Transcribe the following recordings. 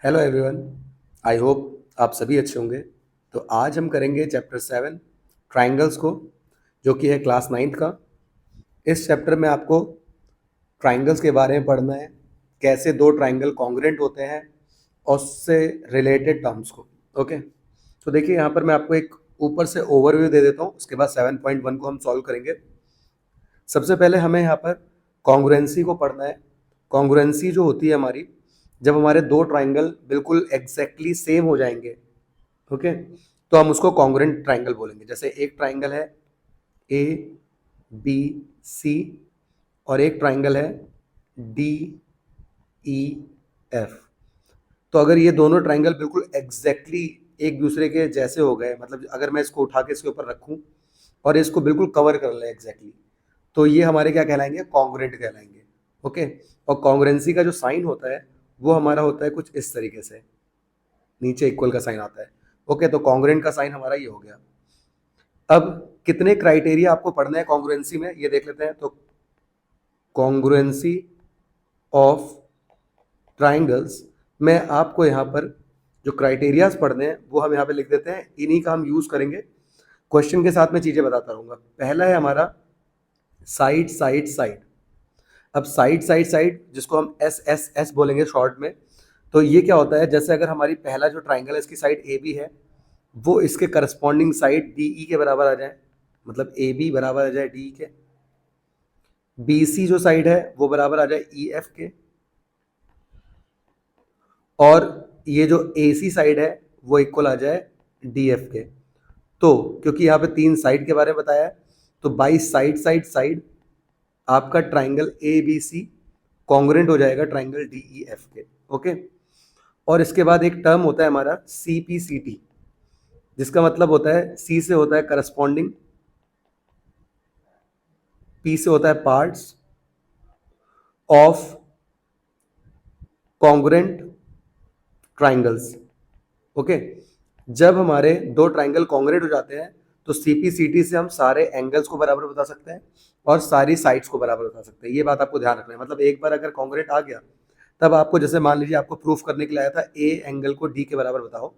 Hello everyone. I hope आप सभी अच्छे होंगे। तो आज हम करेंगे चैप्टर 7 ट्राइंगल्स को, जो कि है क्लास 9th का। इस चैप्टर में आपको ट्राइंगल्स के बारे में पढ़ना है, कैसे दो ट्राइंगल कॉन्ग्रुएंट होते हैं और उससे रिलेटेड टर्म्स को। ओके, तो देखिए यहाँ पर मैं आपको एक ऊपर से ओवरव्यू दे देता हूँ, उसके बाद 7.1 को हम सॉल्व करेंगे। सबसे पहले हमें यहाँ पर कॉन्ग्रुएंसी को पढ़ना है। कॉन्ग्रुएंसी जो होती है हमारी, जब हमारे दो ट्राइंगल बिल्कुल एग्जैक्टली सेम हो जाएंगे, ओके, तो हम उसको कॉन्ग्रुएंट ट्राइंगल बोलेंगे। जैसे एक ट्राइंगल है ए बी सी और एक ट्राइंगल है डी ई एफ। तो अगर ये दोनों ट्राइंगल बिल्कुल एग्जैक्टली एक दूसरे के जैसे हो गए, मतलब अगर मैं इसको उठा के इसके ऊपर रखूं और इसको बिल्कुल कवर कर ले एग्जैक्टली, तो ये हमारे क्या कहलाएंगे? कॉन्ग्रुएंट कहलाएंगे। ओके, और कॉन्ग्रुएंसी का जो साइन होता है वो हमारा होता है कुछ इस तरीके से, नीचे इक्वल का साइन आता है। ओके, तो कॉन्ग्रुएंट का साइन हमारा ये हो गया। अब कितने क्राइटेरिया आपको पढ़ना है कॉन्ग्रुएंसी में, ये देख लेते हैं। तो कॉन्ग्रुएंसी ऑफ ट्राइंगल्स में आपको यहाँ पर जो क्राइटेरियाज पढ़ने हैं वो हम यहाँ पे लिख देते हैं, इन्हीं का हम यूज करेंगे। क्वेश्चन के साथ में चीजें बताता रहूंगा। पहला है हमारा साइड साइड साइड। अब साइड साइड साइड, जिसको हम एस एस एस बोलेंगे शॉर्ट में, तो ये क्या होता है? जैसे अगर हमारी पहला जो ट्राइंगल है इसकी साइड ए बी है, वो इसके करस्पॉन्डिंग साइड डी ई के बराबर आ जाए, मतलब ए बी बराबर आ जाए डी के। बी सी जो साइड है वो बराबर आ जाए ई एफ के, और ये जो ए सी साइड है वो इक्वल आ जाए डी एफ के। तो क्योंकि यहाँ पे तीन साइड के बारे में बताया है, तो बाई साइड साइड साइड आपका triangle A B C congruent हो जाएगा ट्राइंगल डी ई एफ के। ओके, और इसके बाद एक टर्म होता है हमारा सी पी सी टी, जिसका मतलब होता है सी से होता है करस्पॉन्डिंग, पी से होता है parts of congruent triangles. Okay, जब हमारे दो ट्राइंगल कॉन्ग्रुएंट हो जाते हैं तो सीपीसीटी से हम सारे एंगल्स को बराबर बता सकते हैं और सारी साइड्स को बराबर बता सकते हैं। ये बात आपको ध्यान रखना है। मतलब एक बार अगर कॉन्ग्रुएंट आ गया, तब आपको, जैसे मान लीजिए आपको प्रूफ करने के लिए आया था ए एंगल को डी के बराबर बताओ,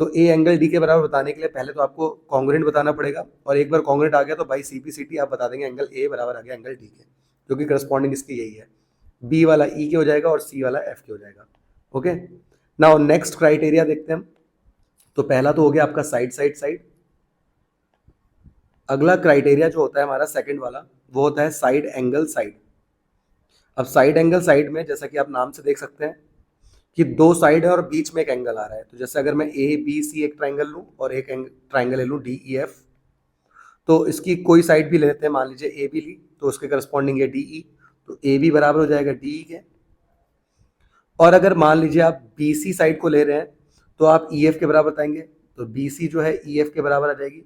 तो ए एंगल डी के बराबर बताने के लिए पहले तो आपको कॉन्ग्रुएंट बताना पड़ेगा, और एक बार कॉन्ग्रुएंट आ गया तो बाई सीपीसीटी आप बता देंगे एंगल ए बराबर आ गया एंगल डी के, जो कि करस्पॉन्डिंग इसकी यही है। बी वाला ई के हो जाएगा और सी वाला एफ के हो जाएगा। ओके, नाउ नेक्स्ट क्राइटेरिया देखते हैं हम। तो पहला तो हो गया आपका साइड साइड साइड। अगला क्राइटेरिया जो होता है हमारा सेकंड वाला, वो होता है साइड एंगल साइड। अब साइड एंगल साइड में, जैसा कि आप नाम से देख सकते हैं कि दो साइड है और बीच में एक एंगल आ रहा है। तो जैसे अगर मैं ए बी सी एक ट्राइंगल लूँ और एक ट्राइंगल ले लूँ डी ई एफ, तो इसकी कोई साइड भी ले लेते हैं, मान लीजिए ए बी ली, तो उसके करस्पॉन्डिंग है डी ई, तो ए बी बराबर हो जाएगा डी ई के। और अगर मान लीजिए आप बी सी साइड को ले रहे हैं, तो आप ई एफ के बराबर बताएंगे, तो बी सी जो है ई एफ के बराबर आ जाएगी।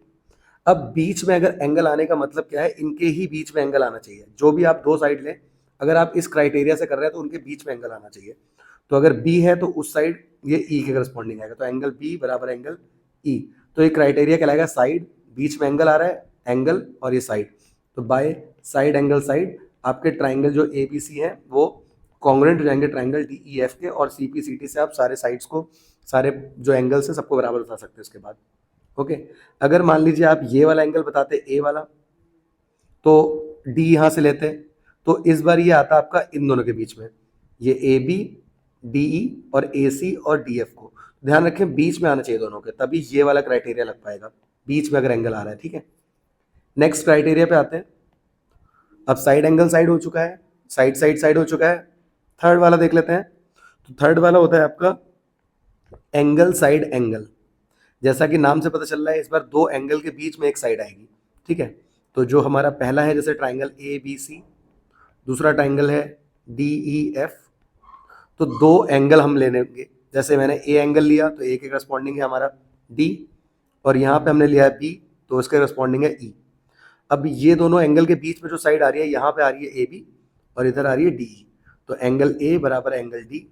अब बीच में अगर एंगल आने का मतलब क्या है? इनके ही बीच में एंगल आना चाहिए। जो भी आप दो साइड लें, अगर आप इस क्राइटेरिया से कर रहे हैं तो उनके बीच में एंगल आना चाहिए। तो अगर बी है तो उस साइड ये ई के करस्पॉन्डिंग आएगा, तो एंगल बी बराबर एंगल ई। तो ये क्राइटेरिया कहलाएगा साइड, बीच में एंगल आ रहा है, एंगल और ये साइड। तो बाय साइड एंगल साइड आपके ट्राइंगल जो ए बी सी है वो कॉन्ग्रुएंट हो जाएंगे ट्राइंगल डी ई एफ के, और सी पी सी टी से आप सारे साइड्स को, सारे जो एंगल्स हैं सबको बराबर बता सकते हैं उसके बाद। ओके, अगर मान लीजिए आप ये वाला एंगल बताते ए वाला, तो डी यहां से लेते, तो इस बार ये आता आपका इन दोनों के बीच में, ये ए बी डी ई और ए सी और डी एफ को ध्यान रखें बीच में आना चाहिए दोनों के, तभी ये वाला क्राइटेरिया लग पाएगा, बीच में अगर एंगल आ रहा है। ठीक है, नेक्स्ट क्राइटेरिया पे आते हैं। अब साइड एंगल साइड हो चुका है, साइड साइड साइड हो चुका है। थर्ड वाला देख लेते हैं। तो थर्ड वाला होता है आपका एंगल साइड एंगल। जैसा कि नाम से पता चल रहा है, इस बार दो एंगल के बीच में एक साइड आएगी। ठीक है, तो जो हमारा पहला है जैसे ट्राइंगल ए बी सी, दूसरा ट्राइंगल है डी ई एफ, तो दो एंगल हम ले लेंगे। जैसे मैंने ए एंगल लिया तो ए के करस्पॉन्डिंग है हमारा डी, और यहाँ पे हमने लिया है बी, तो उसके करस्पॉन्डिंग है ई। अब ये दोनों एंगल के बीच में जो साइड आ रही है, यहाँ पे आ रही है ए बी और इधर आ रही है डी ई, तो एंगल ए बराबर एंगल डी,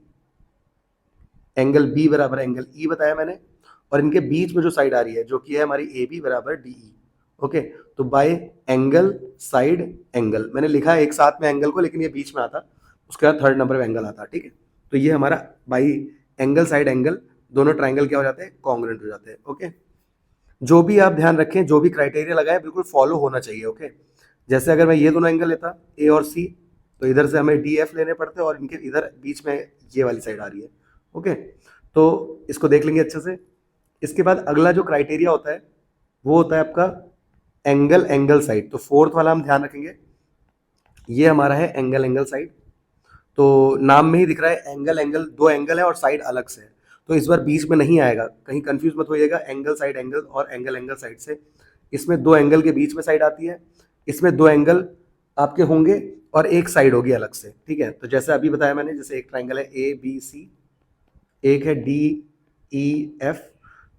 एंगल बी बराबर एंगल ई बताया मैंने, और इनके बीच में जो साइड आ रही है जो कि है हमारी ए बी बराबर डी ई। ओके, तो बाय एंगल साइड एंगल मैंने लिखा है एक साथ में एंगल को, लेकिन ये बीच में आता, उसके बाद थर्ड नंबर पे एंगल आता। ठीक है, तो ये हमारा बाई एंगल साइड एंगल दोनों ट्राइंगल क्या हो जाते हैं, कॉन्ग्रुएंट हो जाते हैं। ओके, जो भी आप ध्यान रखें, जो भी क्राइटेरिया लगाए बिल्कुल फॉलो होना चाहिए। ओके, जैसे अगर मैं ये दोनों एंगल लेता ए और सी, तो इधर से हमें डी एफ लेने पड़ते और इनके इधर बीच में ये वाली साइड आ रही है। ओके, तो इसको देख लेंगे अच्छे से। इसके बाद अगला जो क्राइटेरिया होता है वो होता है आपका एंगल एंगल साइड। तो फोर्थ वाला हम ध्यान रखेंगे, ये हमारा है एंगल एंगल साइड। तो नाम में ही दिख रहा है एंगल एंगल, दो एंगल है और साइड अलग से है, तो इस बार बीच में नहीं आएगा, कहीं कंफ्यूज मत होइएगा। एंगल साइड एंगल और एंगल एंगल साइड से, इसमें दो एंगल के बीच में साइड आती है, इसमें दो एंगल आपके होंगे और एक साइड होगी अलग से। ठीक है, तो जैसे अभी बताया मैंने, जैसे एक ट्राइंगल है ए बी सी, एक है डी ई एफ।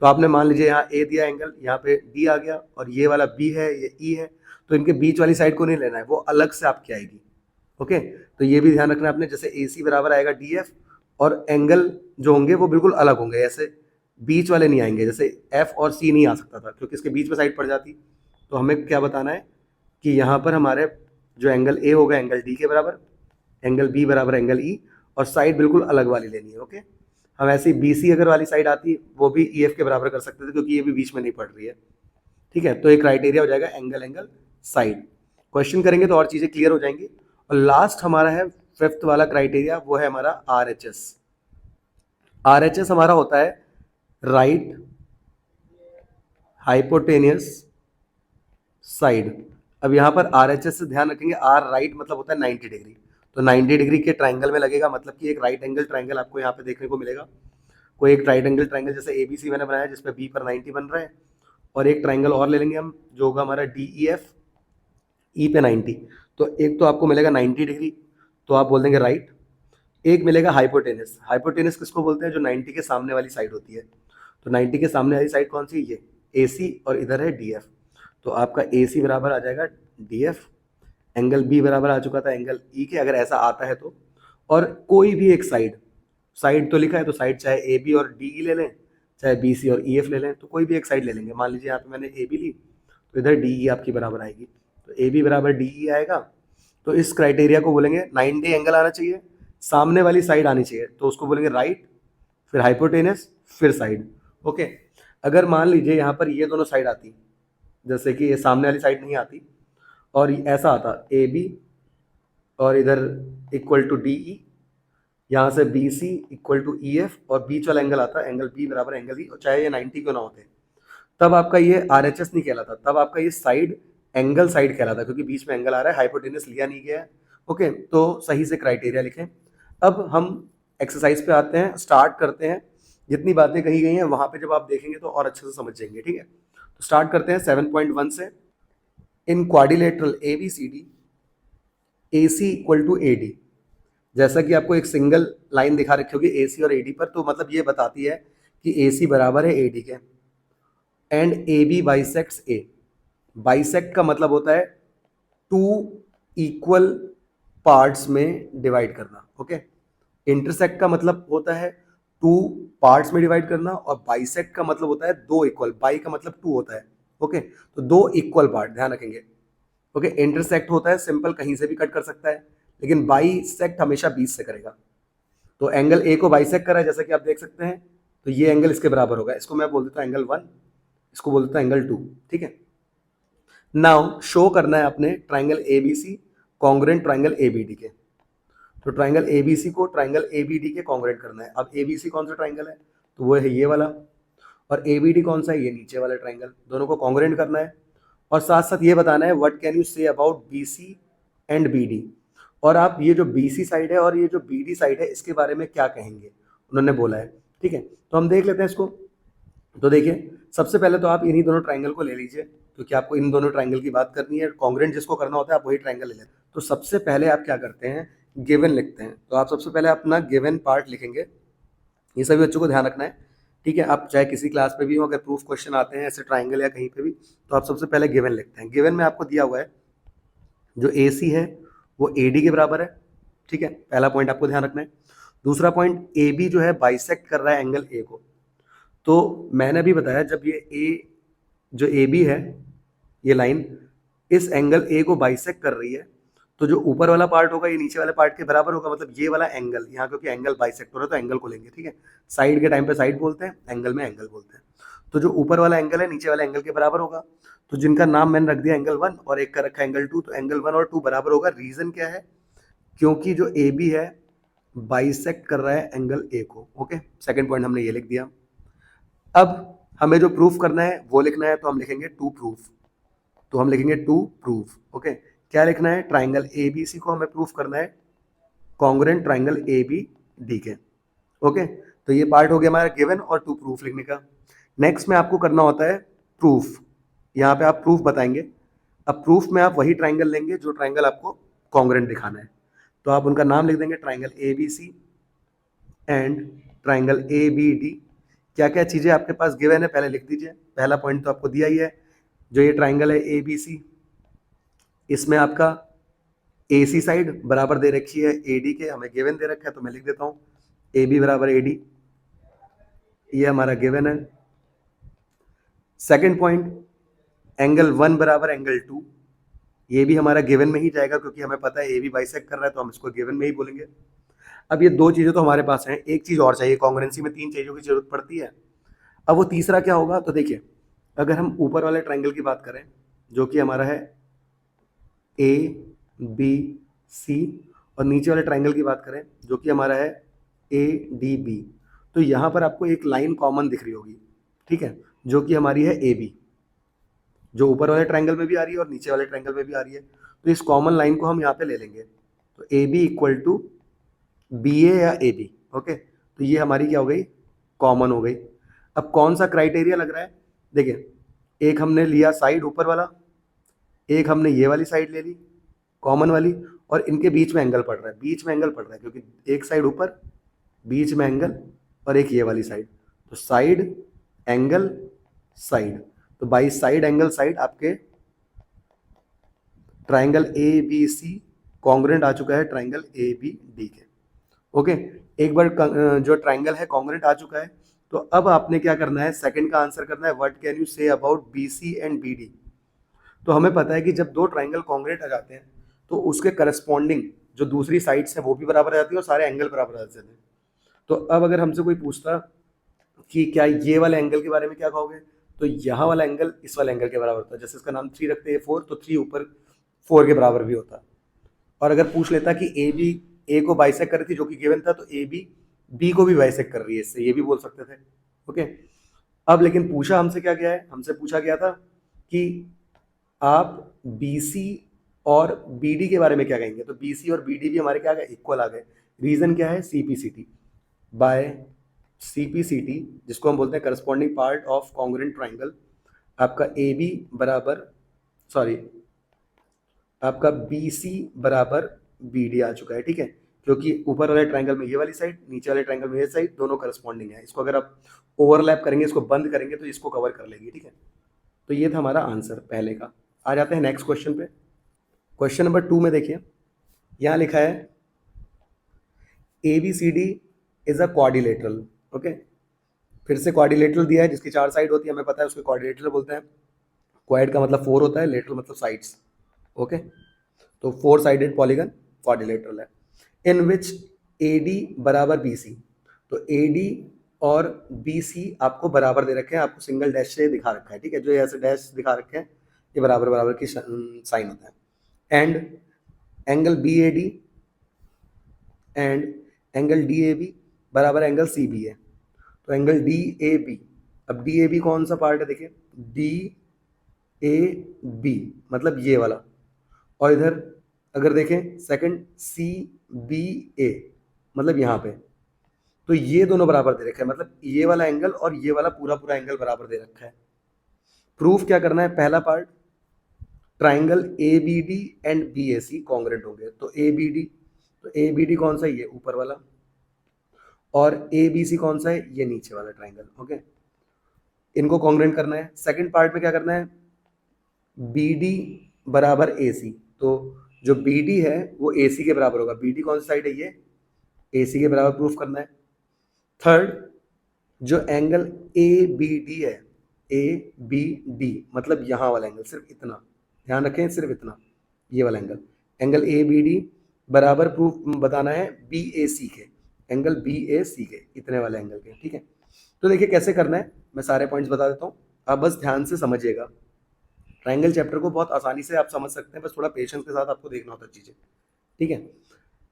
तो आपने मान लीजिए यहाँ ए दिया एंगल, यहाँ पे डी आ गया और ये वाला बी है, ये ई है, तो इनके बीच वाली साइड को नहीं लेना है, वो अलग से आपकी आएगी। ओके, तो ये भी ध्यान रखना है आपने, जैसे ए सी बराबर आएगा डी एफ, और एंगल जो होंगे वो बिल्कुल अलग होंगे, ऐसे बीच वाले नहीं आएंगे। जैसे एफ और सी नहीं आ सकता था क्योंकि इसके बीच में साइड पड़ जाती। तो हमें क्या बताना है कि यहाँ पर हमारे जो एंगल ए होगा एंगल डी के बराबर, एंगल बी बराबर एंगल ई, और साइड बिल्कुल अलग वाली लेनी है। ओके, हम ऐसे ही बी सी अगर वाली साइड आती वो भी ई एफ के बराबर कर सकते थे क्योंकि ये भी बीच में नहीं पड़ रही है। ठीक है, तो एक क्राइटेरिया हो जाएगा एंगल एंगल साइड। क्वेश्चन करेंगे तो और चीज़ें क्लियर हो जाएंगी। और लास्ट हमारा है फिफ्थ वाला क्राइटेरिया, वो है हमारा R H S. R H S हमारा होता है राइट हाइपोटेनियस साइड। अब यहाँ पर आर एच एस से ध्यान रखेंगे, आर राइट मतलब होता है 90 डिग्री, तो 90 डिग्री के ट्राइंगल में लगेगा, मतलब कि एक राइट एंगल ट्राइंगल आपको यहाँ पे देखने को मिलेगा। कोई एक राइट एंगल ट्राइंगल जैसे ए बी सी मैंने बनाया जिसपे बी पर 90 बन रहा है, और एक ट्राइंगल और ले लेंगे हम जो होगा हमारा डी ई एफ, ई पे 90। तो एक तो आपको मिलेगा 90 डिग्री, तो आप बोल देंगे राइट। एक मिलेगा हाइपोटेनस। हाइपोटेनस किसको बोलते हैं, जो 90 के सामने वाली साइड होती है। तो 90 के सामने वाली साइड कौन सी, ये ए सी, और इधर है डी एफ। तो आपका ए सी बराबर आ जाएगा डी एफ, एंगल बी बराबर आ चुका था एंगल ई के, अगर ऐसा आता है तो। और कोई भी एक साइड, साइड तो लिखा है तो साइड चाहे ए बी और डी ई ले लें, चाहे बी सी और ई एफ ले लें, तो कोई भी एक साइड ले लेंगे। मान लीजिए यहाँ पे मैंने ए बी ली, तो इधर डी ई आपकी बराबर आएगी, तो ए बी बराबर डी ई आएगा। तो इस क्राइटेरिया को बोलेंगे 90 एंगल आना चाहिए, सामने वाली साइड आनी चाहिए, तो उसको बोलेंगे राइट, फिर हाइपोटेनस, फिर साइड। ओके, अगर मान लीजिए यहाँ पर ये दोनों साइड आती, जैसे कि ये सामने वाली साइड नहीं आती और ऐसा आता ए बी और इधर इक्वल टू डी ई, यहाँ से B C equal to E F, और बीच वाला एंगल आता एंगल बी बराबर एंगल ई, और चाहे ये 90 क्यों ना होते, तब आपका ये आर एच एस नहीं कहलाता, तब आपका ये साइड एंगल साइड कहलाता, क्योंकि बीच में एंगल आ रहा है, हाइपोटेनस लिया नहीं गया है। ओके, तो सही से क्राइटेरिया लिखें। अब हम एक्सरसाइज पे आते हैं, स्टार्ट करते हैं। जितनी बातें कही गई हैं वहाँ पे जब आप देखेंगे तो और अच्छे से समझ जाएंगे। ठीक है, तो स्टार्ट करते हैं 7.1 से। In quadrilateral A B C D, A C equal to A D. जैसा कि आपको एक सिंगल लाइन दिखा रखी होगी ए सी और ए डी पर, तो मतलब ये बताती है कि ए सी बराबर है ए डी के, and A B bisects A. Bisect का मतलब होता है टू इक्वल पार्ट्स में डिवाइड करना। ओके, इंटरसेक्ट का मतलब होता है टू पार्ट्स में डिवाइड करना, और बाइसेक्ट का मतलब होता है दो इक्वल, बाई का मतलब टू होता है। ओके, तो दो इक्वल पार्ट ध्यान रखेंगे। ओके, इंटरसेक्ट होता है सिंपल कहीं से भी कट कर सकता है, लेकिन बाइसेक्ट हमेशा बीच से करेगा। तो एंगल ए को बाइसेक्ट करा है जैसा कि आप देख सकते हैं, तो ये एंगल इसके बराबर होगा, इसको मैं बोल देता हूँ एंगल 1, इसको बोल देता हूँ एंगल 2। ठीक है, नाउ शो करना है अपने triangle A B C congruent triangle A B D के। तो ट्राइंगल ए बी सी को ट्राइंगल ए बी डी के कॉन्ग्रुएंट करना है। अब ए बी सी कौन सा ट्राइंगल है, तो वो है ये वाला, और ए बी डी कौन सा है, ये नीचे वाला ट्राइंगल। दोनों को कॉन्ग्रुएंट करना है, और साथ साथ ये बताना है what can you say about B C and B D. और आप ये जो बी सी साइड है और ये जो बी डी साइड है इसके बारे में क्या कहेंगे, उन्होंने बोला है। ठीक है, तो हम देख लेते हैं इसको। तो देखिए, सबसे पहले तो आप इन्हीं दोनों ट्राइंगल को ले लीजिए, क्योंकि आपको इन दोनों ट्राइंगल की बात करनी है, कॉन्ग्रुएंट जिसको करना होता है आप वही ट्राइंगल ले लेते हैं। तो सबसे पहले आप क्या करते हैं, गिवन लिखते हैं। तो आप सबसे पहले अपना गिवन पार्ट लिखेंगे, ये सभी बच्चों को ध्यान रखना है। ठीक है, आप चाहे किसी क्लास पे भी हो, अगर प्रूफ क्वेश्चन आते हैं ऐसे ट्राइंगल या कहीं पे भी, तो आप सबसे पहले गिवन लिखते हैं। गिवन में आपको दिया हुआ है जो ए सी है वो ए डी के बराबर है। ठीक है, पहला पॉइंट आपको ध्यान रखना है। दूसरा पॉइंट, ए बी जो है बाइसेक्ट कर रहा है एंगल ए को। तो मैंने अभी बताया जब ये ए जो ए बी है, ये लाइन इस एंगल ए को बाइसेक्ट कर रही है, तो जो ऊपर वाला पार्ट होगा ये नीचे वाले पार्ट के बराबर होगा, मतलब ये वाला एंगल, यहाँ क्योंकि एंगल बाइसेक्टर है तो एंगल को लेंगे, ठीक है। साइड के टाइम पे साइड बोलते हैं, एंगल में एंगल बोलते हैं। तो जो ऊपर वाला एंगल है नीचे वाले एंगल के बराबर होगा, तो जिनका नाम मैंने रख दिया एंगल 1 और एक का रखा एंगल 2, तो एंगल 1 और 2 बराबर होगा। रीजन क्या है? क्योंकि जो ए बी है बाइसेक्ट कर रहा है एंगल ए को। ओके, सेकंड पॉइंट हमने ये लिख दिया। अब हमें जो प्रूफ करना है वो लिखना है, तो हम लिखेंगे टू प्रूफ, तो हम लिखेंगे टू प्रूफ। ओके, क्या लिखना है? ट्राइंगल ए बी सी को हमें प्रूफ करना है congruent triangle A B D के। ओके, तो ये पार्ट हो गया हमारा गिवन और टू प्रूफ लिखने का। नेक्स्ट में आपको करना होता है प्रूफ, यहाँ पे आप प्रूफ बताएंगे। अब प्रूफ में आप वही ट्राइंगल लेंगे जो ट्राइंगल आपको कॉन्ग्रुएंट दिखाना है, तो आप उनका नाम लिख देंगे, triangle A B C and triangle A B D. क्या क्या चीज़ें आपके पास गिवन है पहले लिख दीजिए। पहला पॉइंट तो आपको दिया ही है, जो ये ट्राइंगल है ए बी सी, इसमें आपका ए सी साइड बराबर दे रखी है ए डी के, हमें गिवन दे रखा है तो मैं लिख देता हूँ ए बी बराबर ए डी, ये हमारा गिवन है। सेकंड पॉइंट, एंगल 1 बराबर एंगल 2, ये भी हमारा गिवन में ही जाएगा क्योंकि हमें पता है ए बी बाइसेक्ट कर रहा है तो हम इसको गिवन में ही बोलेंगे। अब ये दो चीज़ें तो हमारे पास हैं, एक चीज़ और चाहिए, कॉन्ग्रुएंसी में 3 चीज़ों की जरूरत पड़ती है। अब वो तीसरा क्या होगा? तो देखिए, अगर हम ऊपर वाले ट्राइंगल की बात करें जो कि हमारा है ए बी सी, और नीचे वाले ट्राइंगल की बात करें जो कि हमारा है ए डी बी, तो यहाँ पर आपको एक लाइन कॉमन दिख रही होगी, ठीक है, जो कि हमारी है ए बी, जो ऊपर वाले ट्राइंगल में भी आ रही है और नीचे वाले ट्राइंगल में भी आ रही है। तो इस कॉमन लाइन को हम यहाँ पे ले लेंगे, तो A B equal to B A या ए बी। ओके, तो ये हमारी क्या हो गई? कॉमन हो गई। अब कौन सा क्राइटेरिया लग रहा है? देखिए, एक हमने लिया साइड ऊपर वाला, एक हमने ये वाली साइड ले ली कॉमन वाली, और इनके बीच में एंगल पड़ रहा है, बीच में एंगल पड़ रहा है क्योंकि एक साइड ऊपर, बीच में एंगल, और एक ये वाली साइड, तो साइड एंगल साइड, तो बाई साइड एंगल साइड आपके triangle A B C congruent आ चुका है ट्राइंगल ए बी डी के। ओके, एक बार जो ट्राइंगल है कॉन्ग्रुएंट आ चुका है, तो अब आपने क्या करना है? सेकंड का आंसर करना है, what can you say about B C and B D. तो हमें पता है कि जब दो ट्राइंगल कॉन्ग्रुएंट आ जाते हैं तो उसके करस्पॉन्डिंग जो दूसरी साइड्स है वो भी बराबर आ जाती है और सारे एंगल बराबर आ जाते हैं। तो अब अगर हमसे कोई पूछता कि क्या ये वाले एंगल के बारे में क्या कहोगे, तो यहाँ वाला एंगल इस वाले एंगल के बराबर होता है। जैसे इसका नाम 3 रखते हैं 4, तो 3 ऊपर 4 के बराबर भी होता है। और अगर पूछ लेता कि ए बी ए को बाइसेक्ट कर रही थी जो कि गिवन था, तो ए बी बी को भी बाइसेक्ट कर रही है, इससे ये भी बोल सकते थे। ओके, अब लेकिन पूछा हमसे क्या गया है? हमसे पूछा गया था कि आप बी सी और बी डी के बारे में क्या कहेंगे, तो बी सी और बी डी भी हमारे क्या आ गए? इक्वल आ गए। रीजन क्या है? C P C T, by C P C T, जिसको हम बोलते हैं corresponding part of congruent triangle, आपका ए बी बराबर, सॉरी, आपका बी सी बराबर बी डी आ चुका है, ठीक है, क्योंकि ऊपर वाले ट्राइंगल में ये वाली साइड, नीचे वाले ट्राइंगल में ये साइड, दोनों करस्पॉन्डिंग है। इसको अगर आप ओवरलैप करेंगे, इसको बंद करेंगे तो इसको कवर कर लेगी, ठीक है। तो ये था हमारा आंसर पहले का। आ जाते हैं नेक्स्ट क्वेश्चन पे। क्वेश्चन नंबर 2 में देखिए, यहाँ लिखा है A B C D is a quadrilateral. Okay, फिर से क्वाड्रिलेटरल दिया है जिसकी 4 साइड होती है, हमें पता है उसको क्वाड्रिलेटरल बोलते हैं। क्वाड का मतलब 4 होता है, लेटरल मतलब साइड्स। ओके, तो 4 साइडेड पॉलीगन क्वाड्रिलेटरल है। इन विच ए डी बराबर बी सी, तो ए डी और बी सी आपको बराबर दे रखे हैं, आपको सिंगल डैश से दिखा रखा है, ठीक है, जो ऐसे डैश दिखा रखे हैं ये बराबर बराबर की साइन होता है। And angle B A D and angle D A B बराबर एंगल सी बी है, तो एंगल डी ए बी, अब डी ए बी कौन सा पार्ट है? देखिए, डी ए बी मतलब ये वाला, और इधर अगर देखें सेकंड सी बी ए मतलब यहाँ पे, तो ये दोनों बराबर दे रखे हैं, मतलब ये वाला एंगल और ये वाला पूरा पूरा एंगल बराबर दे रखा है। प्रूफ क्या करना है? पहला part, triangle A B D and B A C congruent होंगे, तो ए बी डी, तो ए बी डी कौन सा है? ये ऊपर वाला, और ए बी सी कौन सा है? ये नीचे वाला ट्राइंगल। ओके, इनको कॉन्ग्रुएंट करना है। सेकंड पार्ट में क्या करना है? बी डी बराबर ए सी, तो जो बी डी है वो ए सी के बराबर होगा। बी डी कौन सी साइड है? ये ए सी के बराबर प्रूफ करना है। थर्ड, जो एंगल ए बी डी है, ए बी डी मतलब यहाँ वाला एंगल, सिर्फ इतना ध्यान रखें, सिर्फ इतना, ये वाला angle, angle A B D बराबर प्रूफ बताना है बी ए सी के, एंगल बी ए सी के, इतने वाले एंगल के, ठीक है। तो देखिए कैसे करना है, मैं सारे पॉइंट्स बता देता हूँ, आप बस ध्यान से समझिएगा। ट्राइंगल चैप्टर को बहुत आसानी से आप समझ सकते हैं, बस थोड़ा पेशेंस के साथ आपको देखना होता है चीज़ें, ठीक है।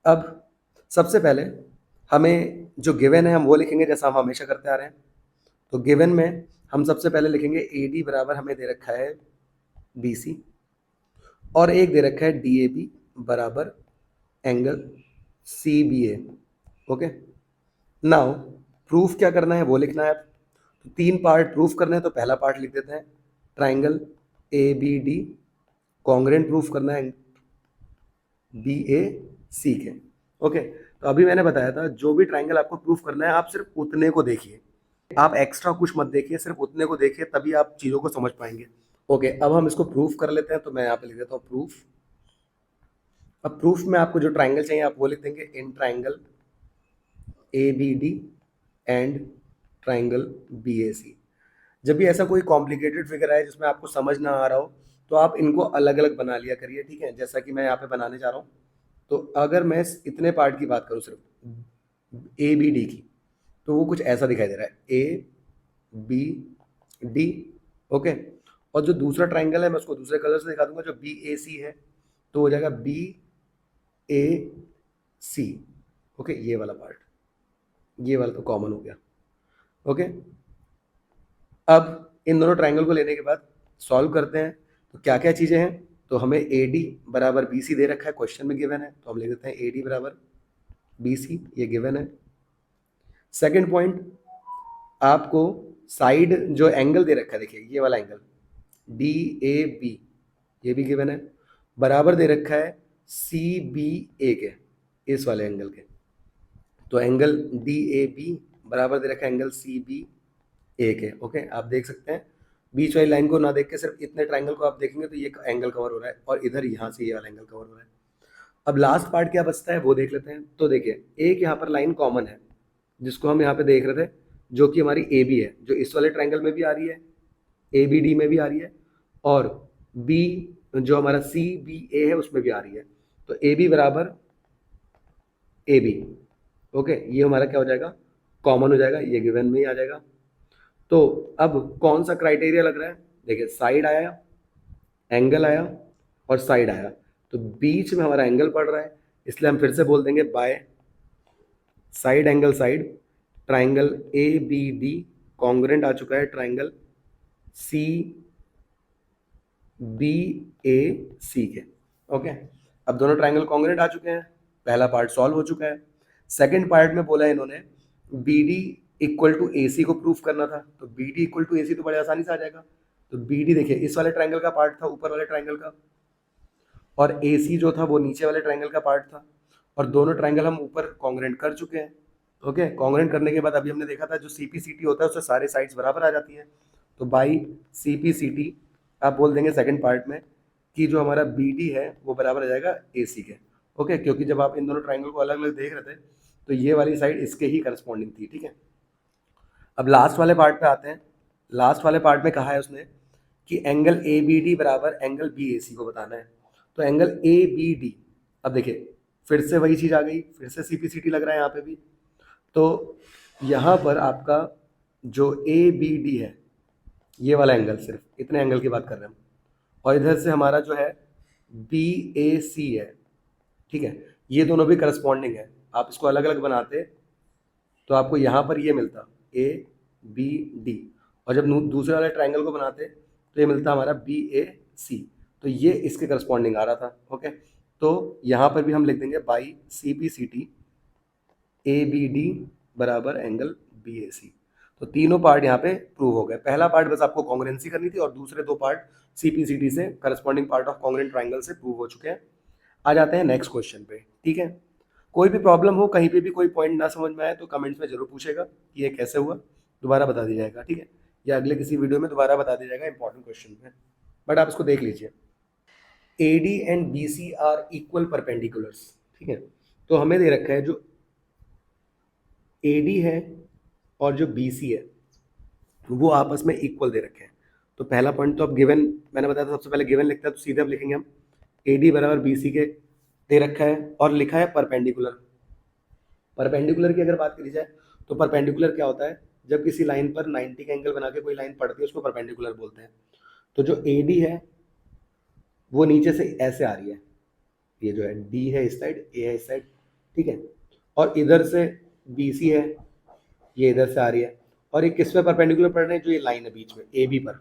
अब सबसे पहले हमें जो गिवन है हम वो लिखेंगे जैसा हम हमेशा करते आ रहे हैं। तो गिवन में हम सबसे पहले लिखेंगे ए डी बराबर हमें दे रखा है बी सी, और एक दे रखा है डी ए बी बराबर एंगल सी बी ए। ओके, नाउ प्रूफ क्या करना है वो लिखना है। तो 3 पार्ट प्रूफ करना है, तो पहला पार्ट लिख देते हैं, triangle A B D congruent proof करना है बी ए सी के। ओके, तो अभी मैंने बताया था जो भी ट्राइंगल आपको प्रूफ करना है आप सिर्फ उतने को देखिए, आप एक्स्ट्रा कुछ मत देखिए, सिर्फ उतने को देखिए, तभी आप चीज़ों को समझ पाएंगे। ओके, अब हम इसको प्रूफ कर लेते हैं, तो मैं यहाँ पे लिख देता हूँ प्रूफ। अब प्रूफ में आपको जो ट्राइंगल चाहिए आप वो लिख देंगे, in triangle A B D and triangle B A C. जब भी ऐसा कोई कॉम्प्लिकेटेड फिगर आए जिसमें आपको समझ ना आ रहा हो, तो आप इनको अलग अलग बना लिया करिए, ठीक है। जैसा कि मैं यहाँ पे बनाने जा रहा हूँ, तो अगर मैं इतने पार्ट की बात करूँ सिर्फ ए बी डी की, तो वो कुछ ऐसा दिखाई दे रहा है, ए बी डी। ओके, और जो दूसरा ट्राइंगल है मैं उसको दूसरे कलर से दिखा दूंगा, जो बी ए सी है तो हो जाएगा बी ए सी। ओके, ये वाला पार्ट, ये वाला तो कॉमन हो गया। ओके, अब इन दोनों ट्राइंगल को लेने के बाद सॉल्व करते हैं, तो क्या क्या चीज़ें हैं। तो हमें ए डी बराबर बी सी दे रखा है, क्वेश्चन में गिवन है, तो हम लिख देते हैं ए डी बराबर बी सी, ये गिवन है। सेकंड पॉइंट, आपको साइड जो एंगल दे रखा है, देखिए ये वाला एंगल डी ए बी, ये भी गिवन है, बराबर दे रखा है सी बी ए के, इस वाले एंगल के। तो एंगल डी ए बी बराबर दे रखा है एंगल सी बी ए के। ओके, आप देख सकते हैं बीच वाली लाइन को ना देख के सिर्फ इतने ट्राइंगल को आप देखेंगे तो ये एंगल कवर हो रहा है, और इधर यहाँ से ये वाला एंगल कवर हो रहा है। अब लास्ट पार्ट क्या बचता है वो देख लेते हैं। तो देखिए एक यहाँ पर लाइन कॉमन है जिसको हम यहाँ पे देख रहे थे, जो कि हमारी ए बी है, जो इस वाले ट्राइंगल में भी आ रही है, ए बी डी में भी आ रही है, और बी जो हमारा सी बी ए है उसमें भी आ रही है। तो ए बी बराबर ए बी। ओके, ये हमारा क्या हो जाएगा, कॉमन हो जाएगा, ये गिवन में ही आ जाएगा। तो अब कौन सा क्राइटेरिया लग रहा है, देखिए साइड आया, एंगल आया और साइड आया, तो बीच में हमारा एंगल पड़ रहा है, इसलिए हम फिर से बोल देंगे by side angle side, triangle A B D congruent आ चुका है ट्राइंगल सी बी ए सी के। ओके, अब दोनों ट्राइंगल कॉन्ग्रेंट आ चुके हैं, पहला पार्ट सॉल्व हो चुका है। सेकंड पार्ट में बोला है इन्होंने बी डी इक्वल टू ए सी को प्रूफ करना था, तो B D equal to A C तो बड़े आसानी से आ जाएगा। तो बी डी देखिए इस वाले ट्राइंगल का पार्ट था, ऊपर वाले ट्राइंगल का, और ए सी जो था वो नीचे वाले ट्राइंगल का पार्ट था, और दोनों ट्राइंगल हम ऊपर कॉन्ग्रेंट कर चुके हैं। ओके, कॉन्ग्रेंट करने के बाद अभी हमने देखा था जो सी पी सी टी होता है उससे सारे साइड्स बराबर आ जाती हैं, तो by C P C T आप बोल देंगे सेकंड पार्ट में कि जो हमारा बी डी है वो बराबर आ जाएगा ए सी के। ओके, क्योंकि जब आप इन दोनों ट्राइंगल को अलग अलग देख रहे थे तो ये वाली साइड इसके ही करस्पॉन्डिंग थी, ठीक है। अब लास्ट वाले पार्ट पे आते हैं। लास्ट वाले पार्ट में कहा है उसने कि एंगल ए बी डी बराबर एंगल बी ए सी को बताना है। तो एंगल ए बी डी, अब देखिए फिर से वही चीज़ आ गई, फिर से सी पी सी टी लग रहा है यहाँ पे भी। तो यहाँ पर आपका जो ए बी डी है, ये वाला एंगल, सिर्फ इतने एंगल की बात कर रहे हैं हम, और इधर से हमारा जो है बी ए सी है, ठीक है, ये दोनों भी करस्पॉन्डिंग है। आप इसको अलग अलग बनाते तो आपको यहाँ पर ये मिलता ए बी डी, और जब दूसरे वाले ट्राइंगल को बनाते तो ये मिलता हमारा बी ए सी, तो ये इसके करस्पॉन्डिंग आ रहा था। ओके, तो यहाँ पर भी हम लिख देंगे by C P C T A B D बराबर एंगल बी ए सी। तो तीनों पार्ट यहाँ पे प्रूव हो गए। पहला पार्ट बस आपको कॉन्ग्रेंसी करनी थी, और दूसरे दो part C P C T से corresponding part of congruent triangle से प्रूव हो चुके हैं। आ जाते हैं नेक्स्ट क्वेश्चन पे, ठीक है। कोई भी प्रॉब्लम हो, कहीं पे भी कोई पॉइंट ना समझ में आए तो कमेंट्स में जरूर पूछेगा कि ये कैसे हुआ, दोबारा बता दिया जाएगा, ठीक है, या अगले किसी वीडियो में दोबारा बता दिया जाएगा इंपॉर्टेंट क्वेश्चन में, बट आप इसको देख लीजिए। A D and B C are equal perpendiculars, ठीक है। तो हमें दे रखा है जो ए डी है और जो बी सी है वो आपस में इक्वल दे रखे हैं। तो पहला पॉइंट तो अब गिवन मैंने बताया था, सबसे पहले गिवन लिखता है, तो सीधे अब लिखेंगे हम ए डी बराबर बी सी के दे रखा है और लिखा है परपेंडिकुलर। परपेंडिकुलर की अगर बात करी जाए तो परपेंडिकुलर क्या होता है, जब किसी लाइन पर 90 का एंगल बना के कोई लाइन पड़ती है उसको परपेंडिकुलर बोलते हैं। तो जो ए डी है वो नीचे से ऐसे आ रही है, ये जो है डी है इस साइड, ए है इस साइड, ठीक है, और इधर से बी सी है, ये इधर से आ रही है, और ये किस पे परपेंडिकुलर पड़ रहे हैं, जो ये लाइन है बीच में ए बी पर,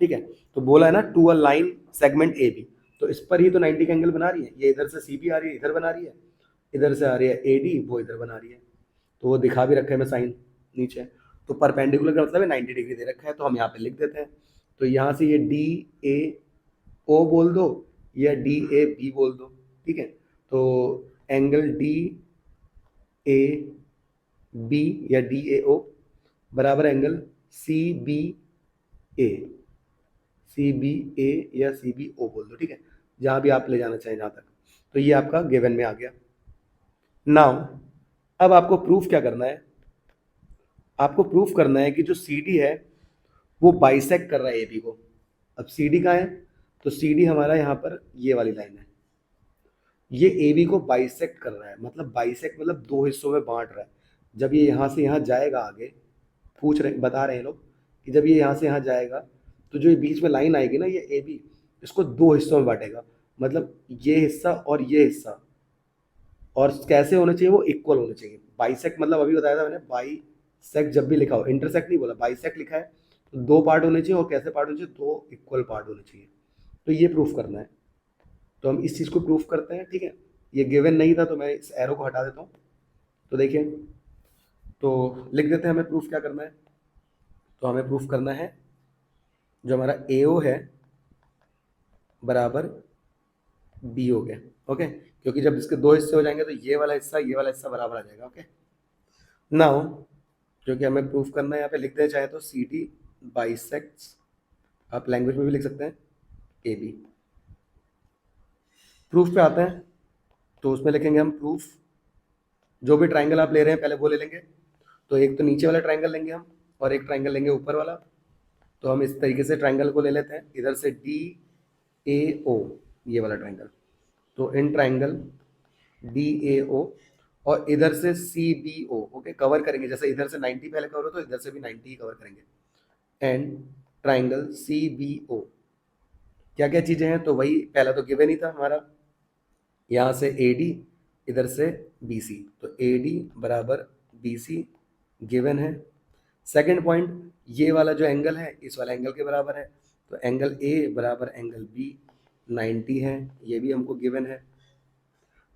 ठीक है। तो बोला है ना to a line segment A B, तो इस पर ही तो 90 का एंगल बना रही है, ये इधर से सी बी आ रही है, इधर बना रही है, इधर से आ रही है ए डी, वो इधर बना रही है, तो वो दिखा भी रखा है मैं साइन नीचे। तो परपेंडिकुलर का मतलब है 90 डिग्री दे रखा है, तो हम यहाँ पे लिख देते हैं। तो यहाँ से ये डी ए ओ बोल दो या डी ए बी बोल दो, ठीक है। तो एंगल डी ए बी या डी ए ओ बराबर angle C B A, C B A या सी बी ओ बोल दो, ठीक है, जहाँ भी आप ले जाना चाहें जहाँ तक। तो ये आपका गिवन में आ गया। नाउ अब आपको प्रूफ क्या करना है, आपको प्रूफ करना है कि जो सी डी है वो बाइसेक्ट कर रहा है ए बी को। अब सी डी कहाँ है, तो सी डी हमारा यहाँ पर ये वाली लाइन है, ये ए बी को बाइसेक्ट कर रहा है, मतलब बाइसेक्ट मतलब दो हिस्सों में बांट रहा है। जब ये यहाँ से यहाँ जाएगा आगे, पूछ रहे बता रहे हैं लोग कि जब ये यहाँ से यहाँ जाएगा तो जो ये बीच में लाइन आएगी ना, ये ए बी इसको दो हिस्सों में बांटेगा, मतलब ये हिस्सा और ये हिस्सा, और कैसे होने चाहिए, वो इक्वल होने चाहिए। बाइसेक्ट मतलब अभी बताया था मैंने, बाइसेक्ट जब भी लिखा हो, इंटरसेक्ट नहीं बोला, बाइसेक्ट लिखा है तो दो पार्ट होने चाहिए, और कैसे पार्ट होने चाहिए, दो इक्वल पार्ट होने चाहिए। तो ये प्रूफ करना है, तो हम इस चीज़ को प्रूफ करते हैं, ठीक है। ये गिवन नहीं था तो मैं इस एरो को हटा देता हूँ। तो देखिए, तो लिख देते हैं हमें प्रूफ क्या करना है। तो हमें प्रूफ करना है जो हमारा ए ओ है बराबर बी ओ के, ओके, क्योंकि जब इसके दो हिस्से हो जाएंगे तो ये वाला हिस्सा बराबर आ जाएगा, ओके। नाउ क्योंकि हमें प्रूफ करना है, यहाँ पे लिख देना चाहे तो सी डी बाइसेक्ट्स, आप लैंग्वेज में भी लिख सकते हैं, ए बी। प्रूफ पे आते हैं, तो उसमें लिखेंगे हम प्रूफ, जो भी ट्राइंगल आप ले रहे हैं पहले वो ले लेंगे। तो एक तो नीचे वाला ट्राइंगल लेंगे हम, और एक ट्राइंगल लेंगे ऊपर वाला। तो हम इस तरीके से ट्राइंगल को ले लेते हैं, इधर से डी ए ओ, ये वाला ट्राइंगल, तो इन ट्राइंगल डी ए ओ, और इधर से C B O, okay, cover करेंगे, जैसे इधर से 90 पहले कवर हो तो इधर से भी 90 ही कवर करेंगे। And triangle C B O, क्या क्या चीज़ें हैं, तो वही पहला तो गिवन ही था हमारा, यहाँ से ए डी, इधर से बी सी, तो ए डी बराबर बी सी गिवन है। सेकंड पॉइंट, ये वाला जो एंगल है इस वाला एंगल के बराबर है, तो एंगल ए बराबर एंगल बी 90 है, ये भी हमको गिवन है।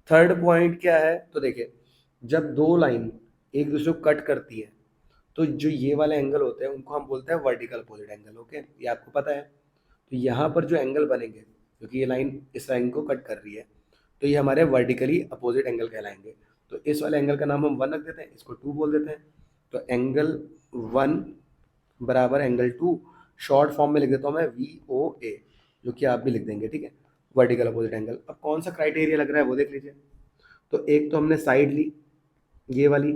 थर्ड पॉइंट क्या है, तो देखिए जब दो लाइन एक दूसरे को कट करती है तो जो ये वाले एंगल होते हैं उनको हम बोलते हैं वर्टिकल अपोजिट एंगल, ओके, ये आपको पता है। तो यहाँ पर जो एंगल बनेंगे, क्योंकि ये लाइन इस लाइन को कट कर रही है, तो ये हमारे वर्टिकली अपोजिट एंगल कहलाएंगे। तो इस वाले एंगल का नाम हम 1 रख देते हैं, इसको 2 बोल देते हैं। तो एंगल 1 बराबर एंगल 2, शॉर्ट फॉर्म में लिख देता हूँ मैं वी ओ ए, जो कि आप भी लिख देंगे, ठीक है, वर्टिकल अपोजिट एंगल। अब कौन सा क्राइटेरिया लग रहा है वो देख लीजिए। तो एक तो हमने साइड ली ये वाली,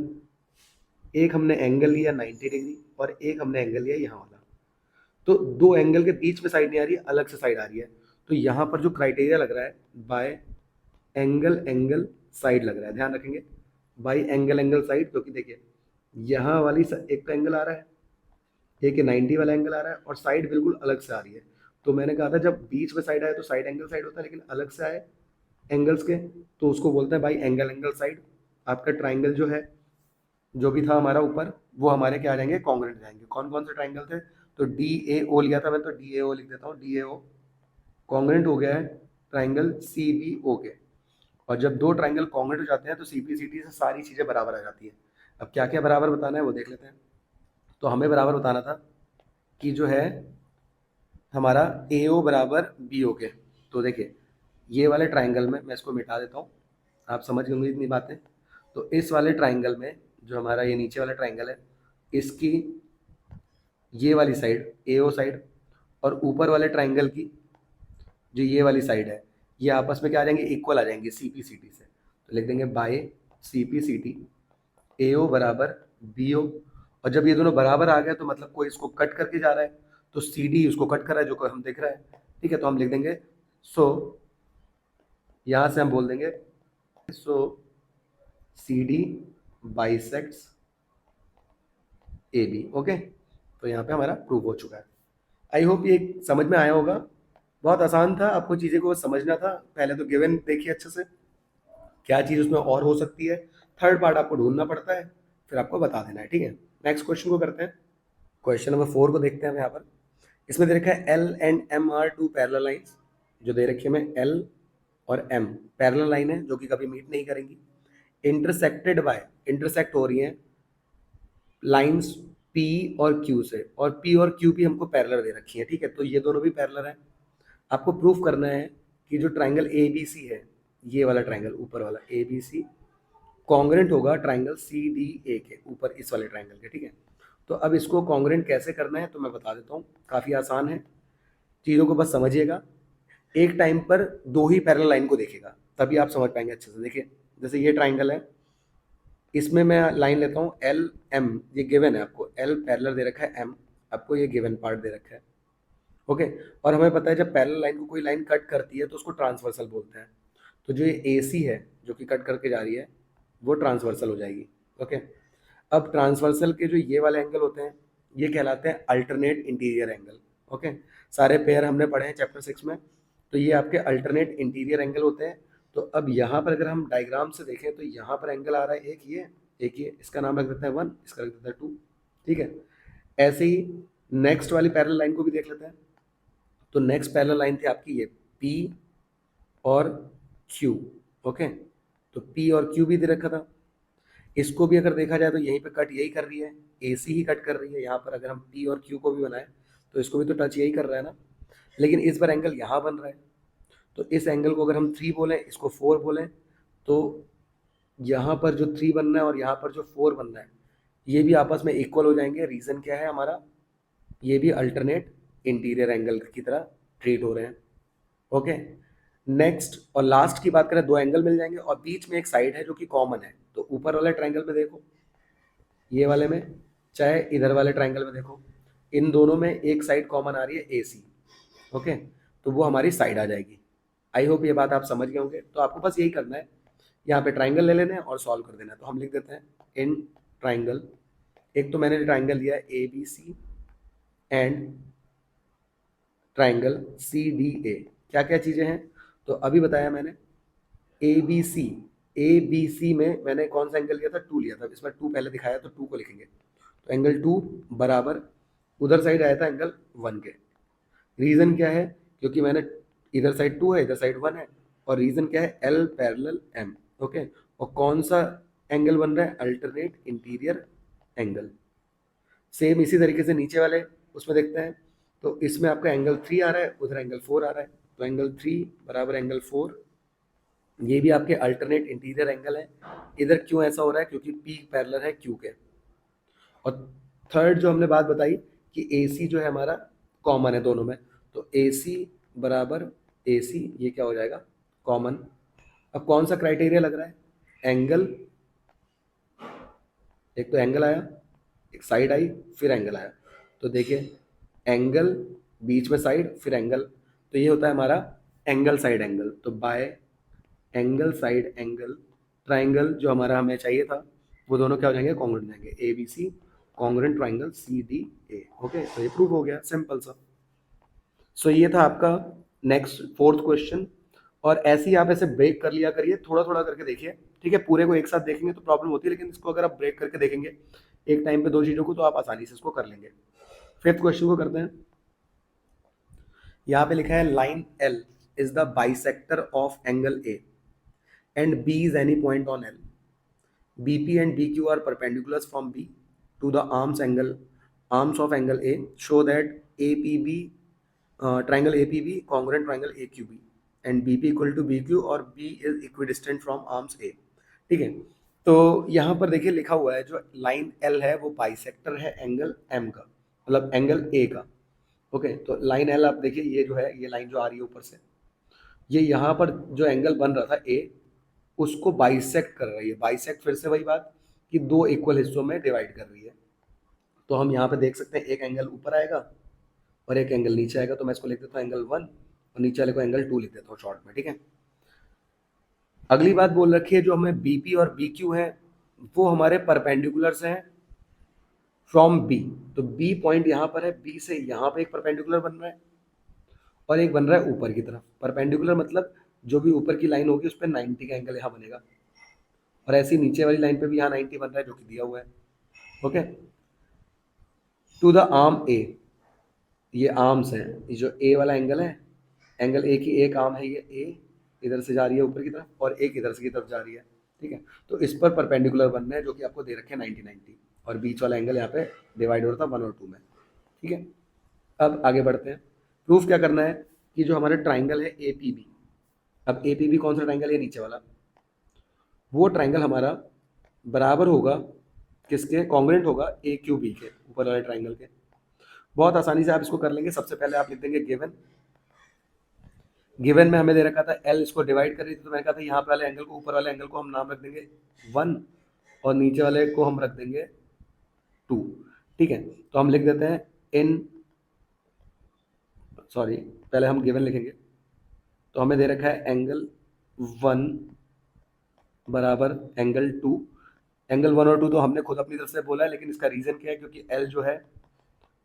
एक हमने एंगल लिया 90 डिग्री, और एक हमने एंगल लिया यहाँ वाला। तो दो एंगल के बीच में साइड नहीं आ रही है, अलग से साइड आ रही है। तो यहाँ पर जो क्राइटेरिया लग रहा है बाय एंगल एंगल साइड लग रहा है, ध्यान रखेंगे, बाई एंगल एंगल साइड, क्योंकि देखिए यहाँ वाली एक तो एंगल आ रहा है, एक 90 वाला एंगल आ रहा है, और साइड बिल्कुल अलग से आ रही है। तो मैंने कहा था जब बीच में साइड आए तो साइड एंगल साइड होता है, लेकिन अलग से आए एंगल्स के तो उसको बोलते हैं बाई एंगल एंगल साइड। आपका ट्राइंगल जो है जो भी था हमारा ऊपर, वो हमारे क्या आ जाएंगे, कॉन्ग्रुएंट जाएंगे। कौन कौन से ट्राइंगल थे, तो डी ए ओ लिया था मैं, तो डी ए ओ लिख देता हूँ, डी ए ओ कॉन्ग्रुएंट हो गया है ट्राइंगल सी बी ओ के। और जब दो ट्राइंगल कॉन्ग्रुएंट हो जाते हैं तो सी पी सी टी से सारी चीज़ें बराबर आ जाती है। अब क्या क्या बराबर बताना है वो देख लेते हैं। तो हमें बराबर बताना था कि जो है हमारा ए ओ बराबर बी ओ के। तो देखिए ये वाले ट्राइंगल में मैं इसको मिटा देता हूँ, आप समझ गए इतनी बातें। तो इस वाले ट्राइंगल में जो हमारा ये नीचे वाला ट्राइंगल है, इसकी ये वाली साइड ए ओ साइड, और ऊपर वाले ट्राइंगल की जो ये वाली साइड है, ये आपस में क्या आ जाएंगे, इक्वल आ जाएंगे सी पी सी टी से। तो लिख देंगे by C P C T A O बराबर बी ओ। और जब ये दोनों बराबर आ गए तो मतलब कोई इसको कट करके जा रहा है, तो सी डी उसको कट कर रहा है जो हम देख रहा है, ठीक है। तो हम लिख देंगे सो यहाँ से हम बोल देंगे so C D bisects A B. Okay, तो यहाँ पे हमारा प्रूव हो चुका है। आई होप ये समझ में आया होगा। बहुत आसान था, आपको चीज़ें को समझना था। पहले तो गिवन देखिए अच्छे से, क्या चीज़ उसमें और हो सकती है। थर्ड पार्ट आपको ढूंढना पड़ता है, फिर आपको बता देना है। ठीक है, नेक्स्ट क्वेश्चन को करते हैं। क्वेश्चन नंबर 4 को देखते हैं हम यहाँ पर। इसमें दे रखा है L and M are two parallel lines. जो दे रखी है हमें एल और एम पैरेलल लाइन है जो कि कभी मीट नहीं करेंगी। इंटरसेक्टेड बाय, इंटरसेक्ट हो रही है लाइंस पी और क्यू से, और पी और क्यू भी हमको पैरेलल दे रखी है। ठीक है, तो ये दोनों भी पैरेलल है। आपको प्रूफ करना है कि जो ट्राइंगल ए बी सी है, ये वाला ट्राइंगल ऊपर वाला ए बी सी कॉन्ग्रेंट होगा ट्राइंगल सी डी ए के ऊपर, इस वाले ट्राइंगल के। ठीक है, तो अब इसको कॉन्ग्रेंट कैसे करना है तो मैं बता देता हूँ, काफ़ी आसान है। चीज़ों को बस समझिएगा। एक टाइम पर दो ही पैरेलल लाइन को देखेगा, तभी आप समझ पाएंगे अच्छे से। देखिए, जैसे ये ट्राइंगल है, इसमें मैं लाइन लेता हूँ एल एम, ये गिवन है आपको, एल पैरेलल दे रखा है, एम आपको ये गिवन पार्ट दे रखा है। ओके, और हमें पता है जब पैरेलल लाइन को कोई लाइन कट करती है तो उसको ट्रांसवर्सल बोलते हैं। तो जो ये ए सी है जो कि कट करके जा रही है, वो ट्रांसवर्सल हो जाएगी। ओके, अब ट्रांसवर्सल के जो ये वाले एंगल होते हैं, ये कहलाते हैं अल्टरनेट इंटीरियर एंगल। ओके, सारे पेयर हमने पढ़े हैं चैप्टर 6 में, तो ये आपके अल्टरनेट इंटीरियर एंगल होते हैं। तो अब यहाँ पर अगर हम डायग्राम से देखें तो यहाँ पर एंगल आ रहा है एक ये, इसका नाम रख देते हैं 1, इसका रख देते हैं 2। ठीक है, ऐसे ही नेक्स्ट वाली पैरेलल लाइन को भी देख लेते हैं। तो नेक्स्ट पैरेलल लाइन थी आपकी ये P और Q। ओके, तो P और Q भी दे रखा था। इसको भी अगर देखा जाए तो यहीं पे कट यही कर रही है, AC ही कट कर रही है। यहाँ पर अगर हम P और Q को भी बनाए तो इसको भी तो टच यही कर रहा है ना, लेकिन इस बार एंगल यहाँ बन रहा है। तो इस एंगल को अगर हम 3 बोलें, इसको 4 बोलें, तो यहाँ पर जो 3 बनना है और यहाँ पर जो 4 बनना है, ये भी आपस में इक्वल हो जाएंगे। रीज़न क्या है हमारा, ये भी अल्टरनेट इंटीरियर एंगल की तरह ट्रीट हो रहे हैं। ओके, नेक्स्ट और लास्ट की बात करें, दो एंगल मिल जाएंगे और बीच में एक साइड है जो कि कॉमन है। तो ऊपर वाले ट्राइंगल में देखो, ये वाले में, चाहे इधर वाले ट्राइंगल में देखो, इन दोनों में एक साइड कॉमन आ रही है ए सी। ओके, तो वो हमारी साइड आ जाएगी। आई होप ये बात आप समझ गए होंगे। तो आपको बस यही करना है, यहाँ पे ट्राइंगल ले लेना है और सॉल्व कर देना है। तो हम लिख देते हैं इन ट्राइंगल, एक तो मैंने ट्राइंगल लिया है A B C and triangle C D A. क्या क्या चीज़ें हैं तो अभी बताया मैंने, ए बी सी में मैंने कौन सा एंगल लिया था, 2 लिया था। इसमें 2 पहले दिखाया तो 2 को लिखेंगे। तो एंगल 2 बराबर उधर साइड आया था एंगल 1 के। रीज़न क्या है, क्योंकि मैंने इधर साइड 2 है, इधर साइड 1 है, और रीज़न क्या है, एल पैरेलल एम। ओके, और कौन सा एंगल बन रहा है, अल्टरनेट इंटीरियर एंगल। सेम इसी तरीके से नीचे वाले उसमें देखते हैं। तो इसमें आपका एंगल 3 आ रहा है, उधर एंगल 4 आ रहा है। तो एंगल 3 बराबर एंगल 4, ये भी आपके अल्टरनेट इंटीरियर एंगल है। इधर क्यों ऐसा हो रहा है, क्योंकि पी पैरेलल है क्यू के। और थर्ड जो हमने बात बताई कि ए सी जो है हमारा कॉमन है दोनों में, तो ए सी बराबर ए सी, ये क्या हो जाएगा, कॉमन। अब कौन सा क्राइटेरिया लग रहा है, एंगल, एक तो एंगल आया, एक साइड आई, फिर एंगल आया। तो देखिए, एंगल बीच में साइड फिर एंगल, तो ये होता है हमारा एंगल साइड एंगल। तो bye angle side angle triangle जो हमारा हमें चाहिए था, वो दोनों क्या हो जाएंगे, कॉन्ग्रुएंट जाएंगे। A B C congruent triangle C D A. Okay, तो ये प्रूव हो गया, सिंपल सा। सो ये था आपका नेक्स्ट 4th क्वेश्चन। और ऐसे ही आप ऐसे ब्रेक कर लिया करिए, थोड़ा थोड़ा करके देखिए। ठीक है, पूरे को एक साथ देखेंगे तो प्रॉब्लम होती है, लेकिन इसको अगर आप ब्रेक करके देखेंगे एक टाइम पे दो चीज़ों को, तो आप आसानी से इसको कर लेंगे। 5th क्वेश्चन को करते हैं। यहाँ पे लिखा है line L is the bisector of angle A and B is any point on L. BP and BQ are perpendiculars from B to the arms of angle A. Show that APB triangle APB congruent triangle AQB and BP equal to BQ और B is equidistant from arms A। ठीक है, तो यहाँ पर देखिए लिखा हुआ है जो लाइन L है वो बाइसेक्टर है एंगल M का, मतलब एंगल A का। ओके, तो लाइन L आप देखिए, ये जो है ये लाइन जो आ रही है ऊपर से, ये यहाँ पर जो एंगल बन रहा था A, उसको बाइसेक्ट कर रही है। बाइसेक्ट फिर से वही बात कि दो इक्वल हिस्सों में डिवाइड कर रही है। तो हम यहाँ पे देख सकते हैं एक एंगल ऊपर आएगा और एक एंगल नीचे आएगा। तो मैं इसको लिख देता हूँ एंगल 1 और नीचे वाले को एंगल 2 लिख देता हूँ शॉर्ट में। ठीक है, अगली बात बोल रखी है जो हमें बीपी और बीक्यू है वो हमारे परपेंडिकुलर्स हैं फ्रॉम बी। तो बी पॉइंट यहाँ पर है, बी से यहाँ पे एक परपेंडिकुलर बन रहा है और एक बन रहा है ऊपर की तरफ। परपेंडिकुलर मतलब जो भी ऊपर की लाइन होगी उस पर 90 का एंगल यहाँ बनेगा, और ऐसी नीचे वाली लाइन पे भी यहाँ 90 बन रहा है जो कि दिया हुआ है। ओके, टू द आर्म ए, ये आर्म्स हैं, ये जो ए वाला एंगल है, एंगल ए की एक आर्म है, ये ए इधर से जा रही है ऊपर की तरफ और एक इधर से की तरफ जा रही है। ठीक है, तो इस पर परपेंडिकुलर बनना है जो कि आपको दे रखे हैं 90 90, और बीच वाला एंगल यहाँ पे डिवाइड हो रहा था 1 और 2 में। ठीक है, अब आगे बढ़ते हैं। प्रूफ क्या करना है कि जो हमारे ट्राइंगल है ए पी बी, अब ए पी बी कौन सा ट्राइंगल है, नीचे वाला, वो ट्राइंगल हमारा बराबर होगा किसके, कॉन्ग्रेंट होगा ए क्यू बी के, ऊपर वाले ट्राइंगल के। बहुत आसानी से आप इसको कर लेंगे। सबसे पहले आप लिख देंगे गिवन, गिवन में हमें दे रखा था एल, इसको डिवाइड कर रही थी तो मैंने कहा था यहाँ पे वाले एंगल को, ऊपर वाले एंगल को हम नाम रख देंगे 1 और नीचे वाले को हम रख देंगे 2। ठीक है, तो हम लिख देते हैं इन, सॉरी पहले हम गिवन लिखेंगे। तो हमें दे रखा है एंगल 1 बराबर एंगल 2। एंगल 1 और 2 तो हमने खुद अपनी तरफ से बोला है, लेकिन इसका रीज़न क्या है, क्योंकि एल जो है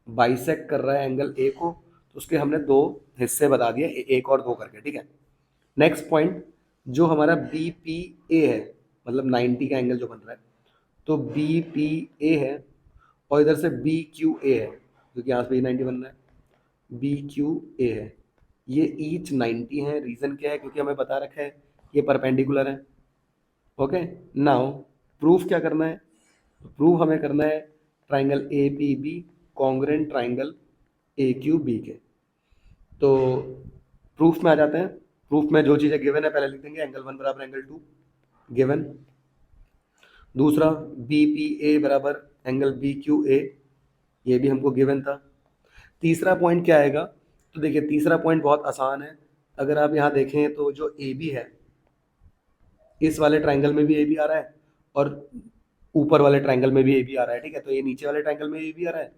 बाइसेक्ट कर रहा है एंगल ए को, तो उसके हमने दो हिस्से बता दिए, एक और दो करके। ठीक है, नेक्स्ट पॉइंट, जो हमारा बी पी ए है, मतलब 90 का एंगल जो बन रहा है, तो बी पी ए है और इधर से बी क्यू ए है, क्योंकि यहाँ से 90 बन रहा है, बी क्यू ए है, ये ईच 90 है। रीज़न क्या है, क्योंकि हमें बता रखा है ये परपेंडिकुलर है। ओके, नाउ प्रूफ क्या करना है, प्रूफ हमें करना है triangle A P B congruent triangle A Q B के। तो प्रूफ में आ जाते हैं। प्रूफ में जो चीज़ें गिवन है पहले लिख देंगे, एंगल 1 बराबर एंगल 2 गिवन। दूसरा बी पी ए बराबर एंगल बी क्यू ए, ये भी हमको गिवन था। तीसरा पॉइंट क्या आएगा, तो देखिए तीसरा पॉइंट बहुत आसान है। अगर आप यहाँ देखें तो जो ए बी है, इस वाले ट्राइंगल में भी ए बी आ रहा है और ऊपर वाले ट्राइंगल में भी ए बी आ रहा है। ठीक है, तो ये नीचे वाले ट्राइंगल में ए बी आ रहा है,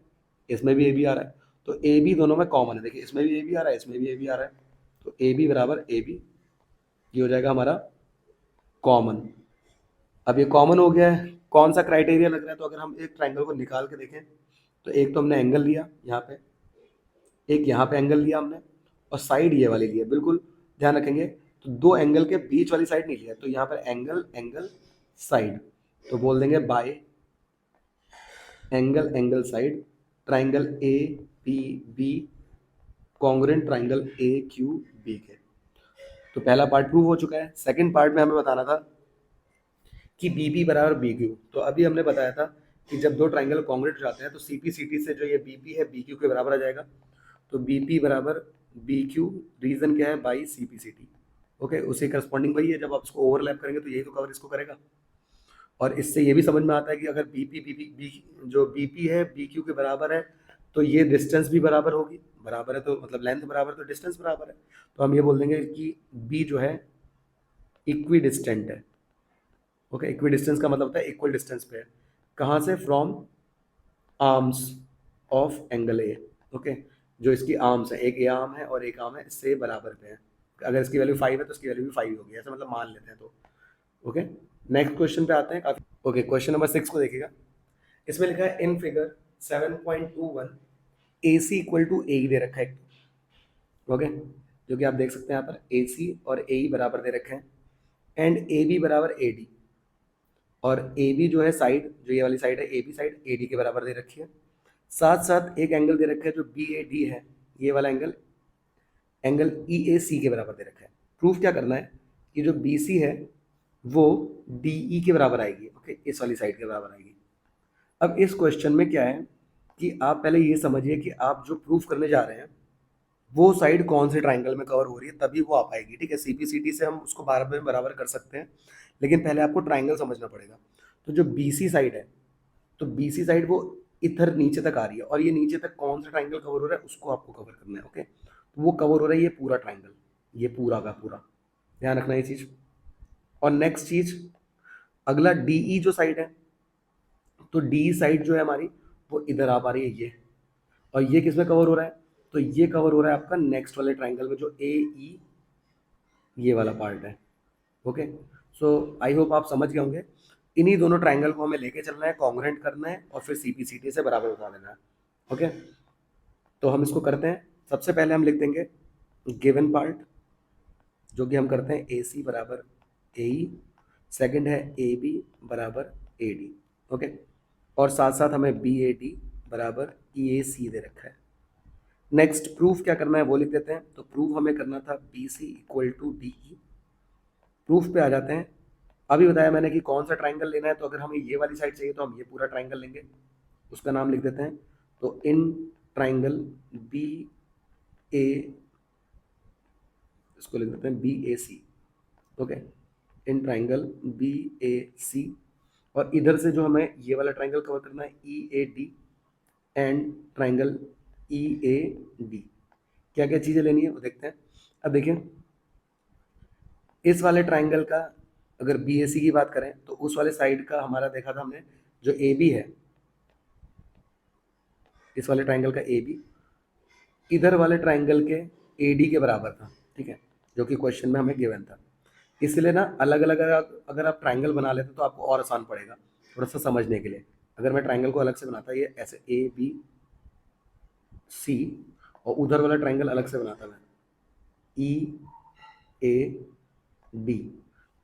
इसमें भी ए बी आ रहा है, तो ए बी दोनों में कॉमन है। देखिए इसमें भी ए बी आ रहा है, इसमें भी ए बी आ रहा है, तो ए बी बराबर ए बी, ये हो जाएगा हमारा कॉमन। अब ये कॉमन हो गया है, कौन सा क्राइटेरिया लग रहा है, तो अगर हम एक ट्राइंगल को निकाल के देखें तो एक तो हमने एंगल लिया यहाँ पे, एक यहाँ पे एंगल लिया हमने, और साइड ये वाली ली है। बिल्कुल ध्यान रखेंगे, तो दो एंगल के बीच वाली साइड नहीं लिया, तो यहाँ पर एंगल एंगल साइड, तो बोल देंगे by angle angle side triangle A P B congruent triangle A Q B के। तो पहला पार्ट प्रूव हो चुका है। सेकंड पार्ट में हमें बताना था कि बी पी बराबर बी क्यू। तो अभी हमने बताया था कि जब दो ट्राइंगल कॉन्ग्रेंट हो जाते हैं तो सी पी सी टी से जो ये बी पी है बी क्यू के बराबर आ जाएगा। तो बी पी बराबर बी क्यू, रीजन क्या है, by C P C T. Okay, उसी करस्पॉन्डिंग वही है, जब आप इसको ओवरलैप करेंगे तो यही तो कवर इसको करेगा। और इससे ये भी समझ में आता है कि अगर बी पी बी जो बी पी है बी क्यू के बराबर है तो ये डिस्टेंस भी बराबर होगी, बराबर है तो मतलब लेंथ बराबर तो डिस्टेंस बराबर है। तो हम ये बोल देंगे कि बी जो है इक्वी डिस्टेंट है। ओके, इक्वी डिस्टेंस का मतलब होता है इक्वल डिस्टेंस पे है, कहाँ से, from arms of angle A. Okay, जो इसकी आर्म्स है, एक ए आर्म है और एक आर्म है, इससे बराबर पे है। अगर इसकी वैल्यू 5 है तो इसकी वैल्यू भी 5 होगी, ऐसा मतलब मान लेते हैं। तो ओके, नेक्स्ट क्वेश्चन पे आते हैं। काफी ओके, क्वेश्चन नंबर 6 को देखिएगा। इसमें लिखा है in figure 7.21 A C equal to A दे रखा है। ओके, जो कि आप देख सकते हैं यहाँ पर ए सी और ए बराबर दे रखे हैं, एंड ए बी बराबर ए डी, और ए बी जो है साइड, जो ये वाली साइड है A B side A D के बराबर दे रखी है। साथ साथ एक एंगल दे रखा है जो बी ए डी है, ये वाला एंगल एंगल ई ए सी के बराबर दे रखा है। प्रूफ क्या करना है कि जो बी सी है वो डी ई के बराबर आएगी। ओके, इस वाली साइड के बराबर आएगी। अब इस क्वेश्चन में क्या है कि आप पहले ये समझिए कि आप जो प्रूफ करने जा रहे हैं वो साइड कौन से ट्राइंगल में कवर हो रही है, तभी वो आ पाएगी। ठीक है, सीपीसीटी से हम उसको बराबर में बराबर कर सकते हैं, लेकिन पहले आपको ट्राइंगल समझना पड़ेगा। तो जो बीसी साइड है, तो बीसी साइड वो इधर नीचे तक आ रही है, और ये नीचे तक कौन सा ट्राइंगल कवर हो रहा है उसको आपको कवर करना है। ओके, तो वो कवर हो रहा है ये पूरा ट्राइंगल, ये पूरा का पूरा, ध्यान रखना ये चीज़। और नेक्स्ट चीज, अगला डीई जो साइड है, तो डी साइड जो है हमारी वो इधर आ पा रही है ये, और ये किस में कवर हो रहा है, तो ये कवर हो रहा है आपका नेक्स्ट वाले ट्राइंगल में जो ए ई ये वाला पार्ट है। ओके, सो आई होप आप समझ गए होंगे। इन्हीं दोनों ट्राइंगल को हमें लेके चलना है, कॉन्ग्रेंट करना है और फिर सीपीसीटी से बराबर बता देना है। ओके, तो हम इसको करते हैं। सबसे पहले हम लिख देंगे गिवन पार्ट, जो कि हम करते हैं ए सी बराबर ए ई, सेकेंड है ए बी बराबर ए डी। ओके, और साथ साथ हमें बी ए डी बराबर ई ए सी दे रखा है। नेक्स्ट प्रूफ क्या करना है वो लिख देते हैं। तो प्रूफ हमें करना था B C equal to D E. Proof पे आ जाते हैं। अभी बताया मैंने कि कौन सा ट्राइंगल लेना है, तो अगर हमें ये वाली साइड चाहिए तो हम ये पूरा ट्राइंगल लेंगे, उसका नाम लिख देते हैं। तो इन ट्राइंगल बी ए, इसको लिख देते हैं B A C. Okay, in triangle B A C, और इधर से जो हमें ये वाला ट्राइंगल कवर करना है E A D, and triangle E A D. क्या क्या चीज़ें लेनी है वो देखते हैं। अब देखिए, इस वाले ट्राइंगल का अगर बी ए सी की बात करें तो उस वाले साइड का हमारा देखा था हमने, जो ए बी है, इस वाले ट्राइंगल का ए बी इधर वाले ट्राइंगल के ए डी के बराबर था। ठीक है, जो कि क्वेश्चन में हमें गिवन था। इसलिए ना अलग अलग अगर आप ट्राइंगल बना लेते तो आपको और आसान पड़ेगा थोड़ा सा समझने के लिए। अगर मैं ट्राइंगल को अलग से बनाता, ये ऐसे ए बी सी, और उधर वाला ट्राइंगल अलग से बनाता मैं ई ए डी,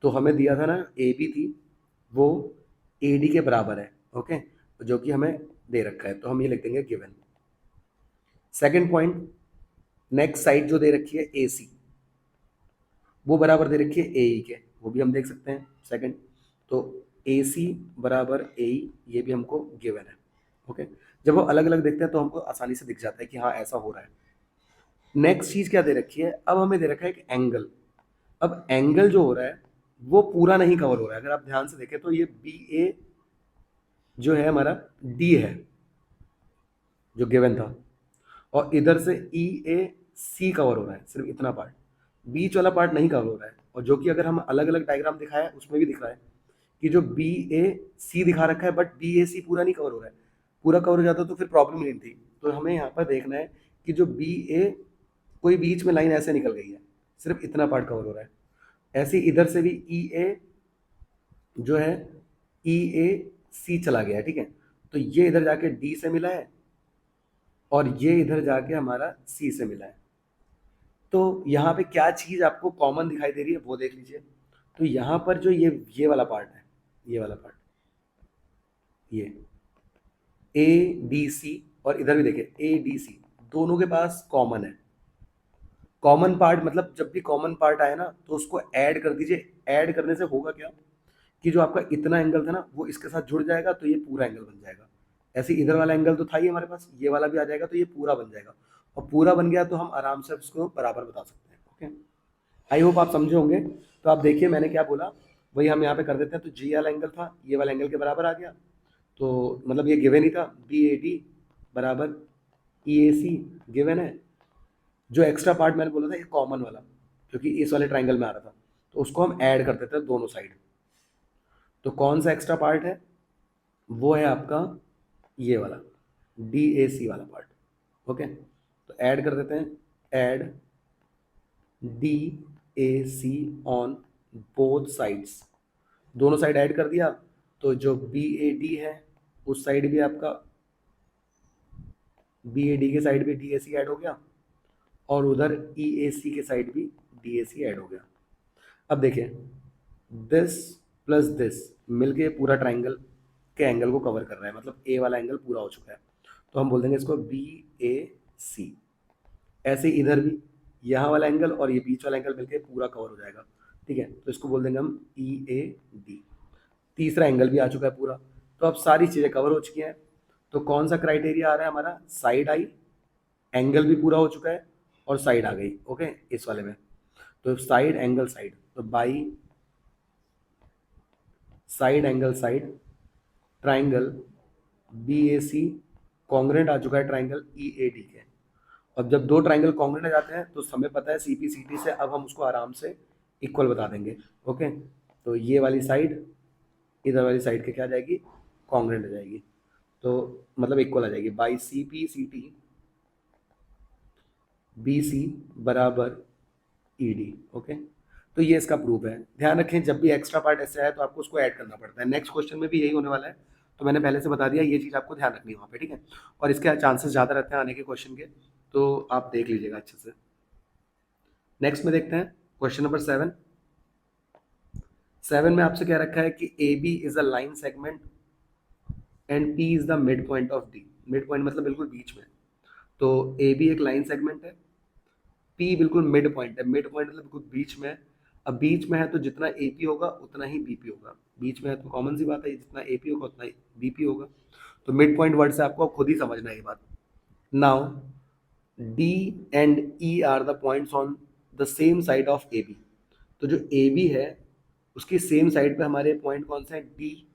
तो हमें दिया था ना ए बी थी, वो ए डी के बराबर है। ओके, जो कि हमें दे रखा है, तो हम ये लिख देंगे given. Second point, next side जो दे रखी है ए सी, वो बराबर दे रखी है ए ई के, वो भी हम देख सकते हैं सेकंड। तो ए सी बराबर ए ई, ये भी हमको गिवन है। ओके, जब वो अलग अलग देखते हैं तो हमको आसानी से दिख जाता है कि हाँ ऐसा हो रहा है। नेक्स्ट चीज क्या दे रखी है, अब हमें दे रखा है एक एंगल। अब एंगल जो हो रहा है वो पूरा नहीं कवर हो रहा है। अगर आप ध्यान से देखें तो ये बी ए जो है हमारा डी है, जो गिवन था, और इधर से ई ए सी कवर हो रहा है, सिर्फ इतना पार्ट, बीच वाला पार्ट नहीं कवर हो रहा है। और जो कि अगर हम अलग अलग डायग्राम दिखाया उसमें भी दिख रहा है कि जो बी ए सी दिखा रखा है, बट बी ए सी पूरा नहीं कवर हो रहा है। पूरा कवर हो जाता तो फिर प्रॉब्लम नहीं थी। तो हमें यहाँ पर देखना है कि जो बी ए, कोई बीच में लाइन ऐसे निकल गई है, सिर्फ इतना पार्ट कवर हो रहा है। ऐसे ही इधर से भी ई ए जो है ई ए सी चला गया है। ठीक है, तो ये इधर जाके डी से मिला है और ये इधर जाके हमारा सी से मिला है। तो यहाँ पे क्या चीज़ आपको कॉमन दिखाई दे रही है वो देख लीजिए। तो यहाँ पर जो ये वाला पार्ट है, ये वाला पार्ट, ये ए डी सी, और इधर भी देखिए ए डी सी, दोनों के पास कॉमन है। कॉमन पार्ट मतलब जब भी कॉमन पार्ट आए ना तो उसको ऐड कर दीजिए। ऐड करने से होगा क्या कि जो आपका इतना एंगल था ना वो इसके साथ जुड़ जाएगा, तो ये पूरा एंगल बन जाएगा। ऐसे इधर वाला एंगल तो था ही हमारे पास, ये वाला भी आ जाएगा, तो ये पूरा बन जाएगा। और पूरा बन गया तो हम आराम से उसको बराबर बता सकते हैं। ओके, आई होप आप समझे होंगे। तो आप देखिए मैंने क्या बोला, वही हम यहाँ पे कर देते हैं। तो जी वाला एंगल था, ये वाला एंगल के बराबर आ गया, तो मतलब ये गिवन ही था, बी ए डी बराबर ई ए सी गिवन है। जो एक्स्ट्रा पार्ट मैंने बोला था ये कॉमन वाला, क्योंकि इस वाले ट्राइंगल में आ रहा था, तो उसको हम ऐड कर देते हैं दोनों साइड। तो कौन सा एक्स्ट्रा पार्ट है, वो है आपका ये वाला डी ए सी वाला पार्ट। ओके, तो ऐड कर देते हैं, add D A C on both sides. दोनों साइड ऐड कर दिया, तो जो बी ए डी है उस साइड भी आपका, बी ए डी के साइड भी डी ए सी ऐड हो गया, और उधर ई ए सी के साइड भी डी ए सी ऐड हो गया। अब देखिए, दिस प्लस दिस मिलके पूरा ट्राइंगल के एंगल को कवर कर रहा है, मतलब ए वाला एंगल पूरा हो चुका है। तो हम बोल देंगे इसको बी ए सी। ऐसे इधर भी यहाँ वाला एंगल और ये बीच वाला एंगल मिलके पूरा कवर हो जाएगा। ठीक है, तो इसको बोल देंगे हम ई ए डी। तीसरा एंगल भी आ चुका है पूरा। तो अब सारी चीज़ें कवर हो चुकी हैं। तो कौन सा क्राइटेरिया आ रहा है हमारा, साइड आई, एंगल भी पूरा हो चुका है और साइड आ गई। ओके, इस वाले में तो साइड एंगल साइड, तो by side angle side triangle B A C congruent आ चुका है ट्राइंगल ई ए डी के। अब जब दो ट्राइंगल कॉन्ग्रेंट आ जाते हैं तो हमें पता है सी पी सी टी से, अब हम उसको आराम से इक्वल बता देंगे। ओके, तो ये वाली साइड इधर वाली साइड के क्या आ जाएगी, कॉन्ग्रेंट आ जाएगी, तो मतलब इक्वल आ जाएगी। By C P C T B C बराबर ई डी। ओके, तो ये इसका प्रूफ है। ध्यान रखें जब भी एक्स्ट्रा पार्ट ऐसे आए तो आपको उसको ऐड करना पड़ता है। नेक्स्ट क्वेश्चन में भी यही होने वाला है, तो मैंने पहले से बता दिया, ये चीज़ आपको ध्यान रखनी है वहाँ पे, ठीक है। और इसके चांसेस ज़्यादा रहते हैं आने के क्वेश्चन के, तो आप देख लीजिएगा अच्छे से। नेक्स्ट में देखते हैं क्वेश्चन नंबर 7। 7 में आपसे क्या रखा है कि A B is a line segment and P is the mid point of D. Mid point मतलब बिल्कुल बीच में। तो ए बी एक लाइन सेगमेंट है, पी बिल्कुल मिड पॉइंट है। मिड पॉइंट मतलब बिल्कुल बीच में है। अब बीच में है तो जितना ए पी होगा उतना ही बी पी होगा। बीच में है तो कॉमन सी बात है, जितना ए पी होगा उतना ही बी पी होगा। तो मिड पॉइंट वर्ड से आपको खुद ही समझना है ये बात। Now D and E are the points on the same side of A B. तो जो ए बी है उसकी सेम साइड पे हमारे पॉइंट कौन से हैं, डी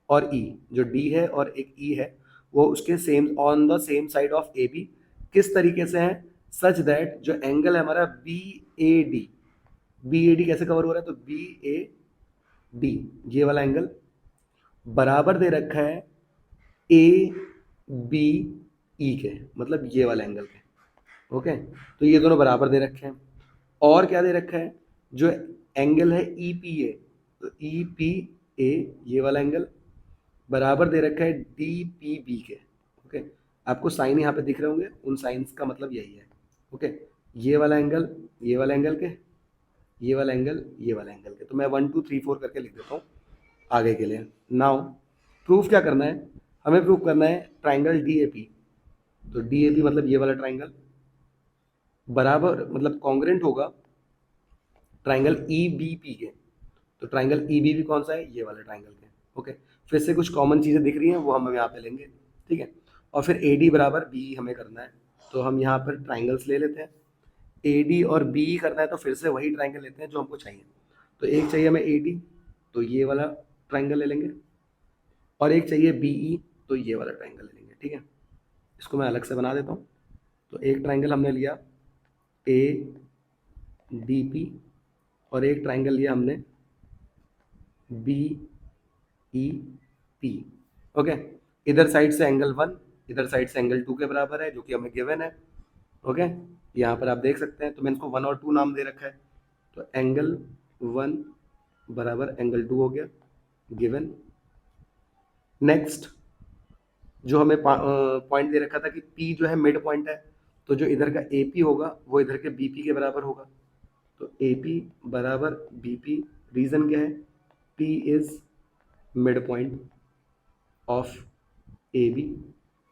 और ई। जो डी है और एक ई है वो उसके same on the same side of A B. किस तरीके से है, सच दैट जो एंगल है हमारा B A D, B A D कैसे कवर हो रहा है, तो बी ए डी ये वाला एंगल बराबर दे रखा है ए बी ई के, मतलब ये वाला एंगल के। ओके, तो ये दोनों बराबर दे रखे हैं। और क्या दे रखा है, जो एंगल है ई पी ए, तो ई पी ए ये वाला एंगल बराबर दे रखा है डी पी बी के। ओके, आपको साइन यहाँ पे दिख रहे होंगे, उन साइंस का मतलब यही है। ओके, ये वाला एंगल ये वाला एंगल के, ये वाला एंगल ये वाला एंगल के। तो मैं 1 2 3 4 करके लिख देता हूँ आगे के लिए। नाउ प्रूफ क्या करना है, हमें प्रूफ करना है ट्राइंगल डी ए पी। तो डी ए पी मतलब ये वाला ट्राइंगल बराबर मतलब कॉन्ग्रेंट होगा ट्राइंगल ई बी पी के। तो ट्राइंगल ई बी पी कौन सा है, ये वाला ट्राइंगल के। ओके, फिर से कुछ कॉमन चीज़ें दिख रही हैं वो हम यहाँ पे लेंगे, ठीक है। और फिर ए डी बराबर बी हमें करना है, तो हम यहाँ पर ट्राइंगल्स ले लेते हैं। ए डी और बी करना है तो फिर से वही ट्राइंगल लेते हैं जो हमको चाहिए। तो एक चाहिए हमें ए डी, तो ये वाला ट्राइंगल ले लेंगे। और एक चाहिए बी ई, तो ये वाला ट्राइंगल ले लेंगे, ठीक है। इसको मैं अलग से बना देता हूँ। तो एक ट्राइंगल हमने लिया ए डी पी और एक ट्राइंगल लिया हमने बी ई पी। ओके, इधर साइड से एंगल 1, इधर साइड से एंगल 2 के बराबर है, जो कि हमें गिवन है। ओके, यहाँ पर आप देख सकते हैं, तो मैंने इसको 1 और 2 नाम दे रखा है। तो एंगल 1 बराबर एंगल 2 हो गया गिवन। नेक्स्ट जो हमें पॉइंट दे रखा था कि P जो है मिड पॉइंट है, तो जो इधर का AP होगा वो इधर के BP के बराबर होगा। तो AP बराबर BP, रीजन क्या है, P is mid point of AB।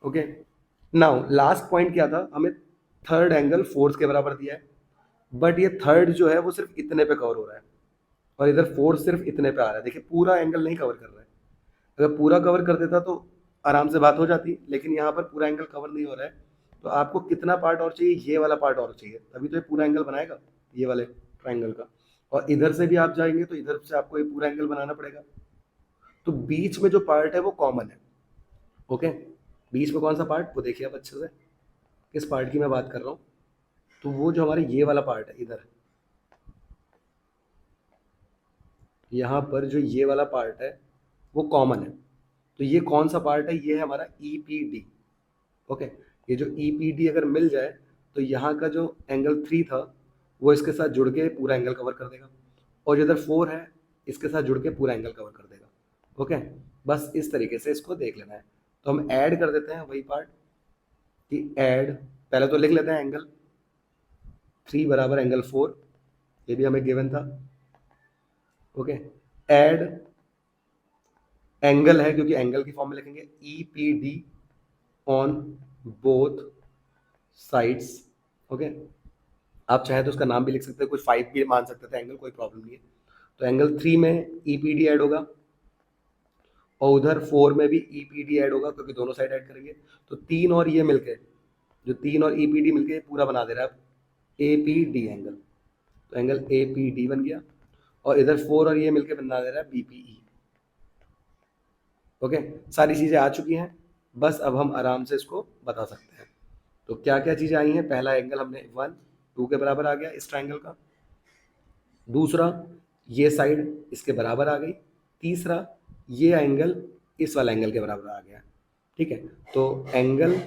Okay, now last point क्या था, हमें थर्ड एंगल फोर्थ के बराबर दिया है, बट ये थर्ड जो है वो सिर्फ इतने पे कवर हो रहा है और इधर फोर्थ सिर्फ इतने पे आ रहा है। देखिए पूरा एंगल नहीं कवर कर रहा है। अगर पूरा कवर कर देता तो आराम से बात हो जाती, लेकिन यहाँ पर पूरा एंगल कवर नहीं हो रहा है। तो आपको कितना पार्ट और चाहिए, ये वाला पार्ट और चाहिए, तभी तो ये पूरा एंगल बनाएगा ये वाले ट्राइंगल का। और इधर से भी आप जाएंगे तो इधर से आपको ये पूरा एंगल बनाना पड़ेगा। तो बीच में जो पार्ट है वो कॉमन है। ओके, बीच में कौन सा पार्ट, वो देखिए आप अच्छे से किस पार्ट की मैं बात कर रहा हूँ। तो वो जो हमारे ये वाला पार्ट है, इधर यहाँ पर जो ये वाला पार्ट है वो कॉमन है। तो ये कौन सा पार्ट है, ये है हमारा ई पी डी। ओके, ये जो ई पी डी अगर मिल जाए तो यहाँ का जो एंगल 3 था वो इसके साथ जुड़ के पूरा एंगल कवर कर देगा, और जो इधर 4 है इसके साथ जुड़ के पूरा एंगल कवर कर देगा। ओके, बस इस तरीके से इसको देख लेना है। तो हम ऐड कर देते हैं वही पार्ट कि ऐड, पहले तो लिख लेते हैं एंगल 3 बराबर एंगल 4, ये भी हमें गिवन था। ओके, ऐड एंगल है क्योंकि एंगल की फॉर्म में लिखेंगे E P D on both sides. Okay, आप चाहे तो उसका नाम भी लिख सकते हैं, कुछ 5 भी मान सकते थे एंगल, कोई प्रॉब्लम नहीं है। तो एंगल 3 में ई पी डी ऐड होगा और उधर 4 में भी ई पी डी ऐड होगा क्योंकि दोनों साइड ऐड करेंगे। तो 3 और ये मिलके, जो 3 और ई पी डी मिलके पूरा बना दे रहा है ए पी डी एंगल। तो एंगल ए पी डी बन गया, और इधर 4 और ये मिलके बना दे रहा है बी पी ई। ओके, सारी चीज़ें आ चुकी हैं, बस अब हम आराम से इसको बता सकते हैं। तो क्या क्या चीज़ें आई हैं, पहला एंगल हमने 1 2 के बराबर आ गया इस ट्राइंगल का। दूसरा, ये साइड इसके बराबर आ गई। तीसरा, ये एंगल इस वाला एंगल के बराबर आ गया, ठीक है। तो एंगल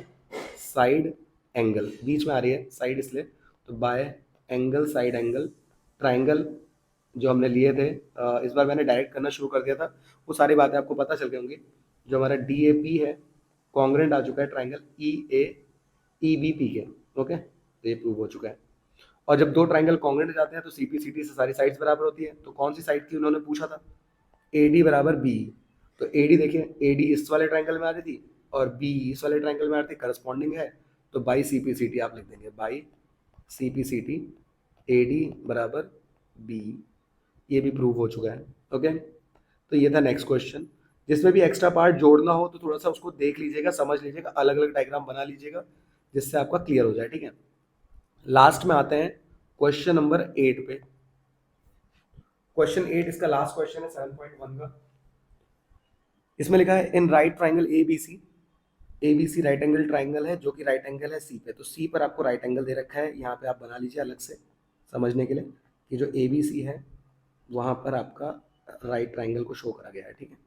साइड एंगल बीच में आ रही है साइड इसलिए, तो bye angle side angle triangle जो हमने लिए थे, इस बार मैंने डायरेक्ट करना शुरू कर दिया था, वो सारी बातें आपको पता चल गई होंगी। जो हमारा डी ए पी है कॉन्ग्रेंट आ चुका है ट्राइंगल ई ए ई बी पी के। ओके, तो ये प्रूव हो चुका है। और जब दो ट्राइंगल कॉन्ग्रेंट जाते हैं तो सी पी सी टी से सारी साइड्स बराबर होती है। तो कौन सी साइड की उन्होंने पूछा था? ए डी बराबर बी। तो ए डी देखिए, ए डी इस वाले ट्राइंगल में आ रही थी और बी इस वाले ट्राइंगल में आ रही थी, करस्पॉन्डिंग है। तो by C P C T आप लिख देंगे, by C P C T A D बराबर बी। ये भी प्रूव हो चुका है। ओके, तो ये था नेक्स्ट क्वेश्चन। जिसमें भी एक्स्ट्रा पार्ट जोड़ना हो तो थोड़ा सा उसको देख लीजिएगा, समझ लीजिएगा, अलग अलग डायग्राम बना लीजिएगा, जिससे आपका क्लियर हो जाए। ठीक है, लास्ट में आते हैं क्वेश्चन नंबर 8 पे। क्वेश्चन 8 इसका लास्ट क्वेश्चन है 7.1 का। इसमें लिखा है in right triangle A B C right angle triangle है जो कि राइट एंगल है सी पे। तो सी पर आपको राइट एंगल दे रखा है, यहाँ पे आप बना लीजिए अलग से समझने के लिए कि जो ए बी सी है वहाँ पर आपका राइट ट्राइंगल को शो करा गया है। ठीक है,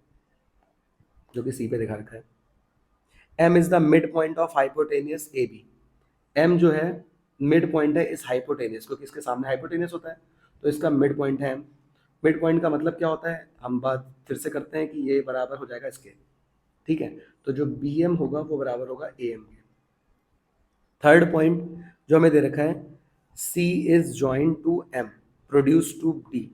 जो कि सी पे दिखा रखा है। M is the mid point of hypotenuse A B. M जो है मिड पॉइंट है इस हाइपोटेनियस, क्योंकि इसके सामने हाइपोटेनियस होता है, तो इसका मिड पॉइंट है एम। मिड पॉइंट का मतलब क्या होता है, हम बात फिर से करते हैं कि ये बराबर हो जाएगा इसके। ठीक है, तो जो बी एम होगा वो बराबर होगा ए एम के। थर्ड पॉइंट जो हमें दे रखा है, C is join to M produce to D.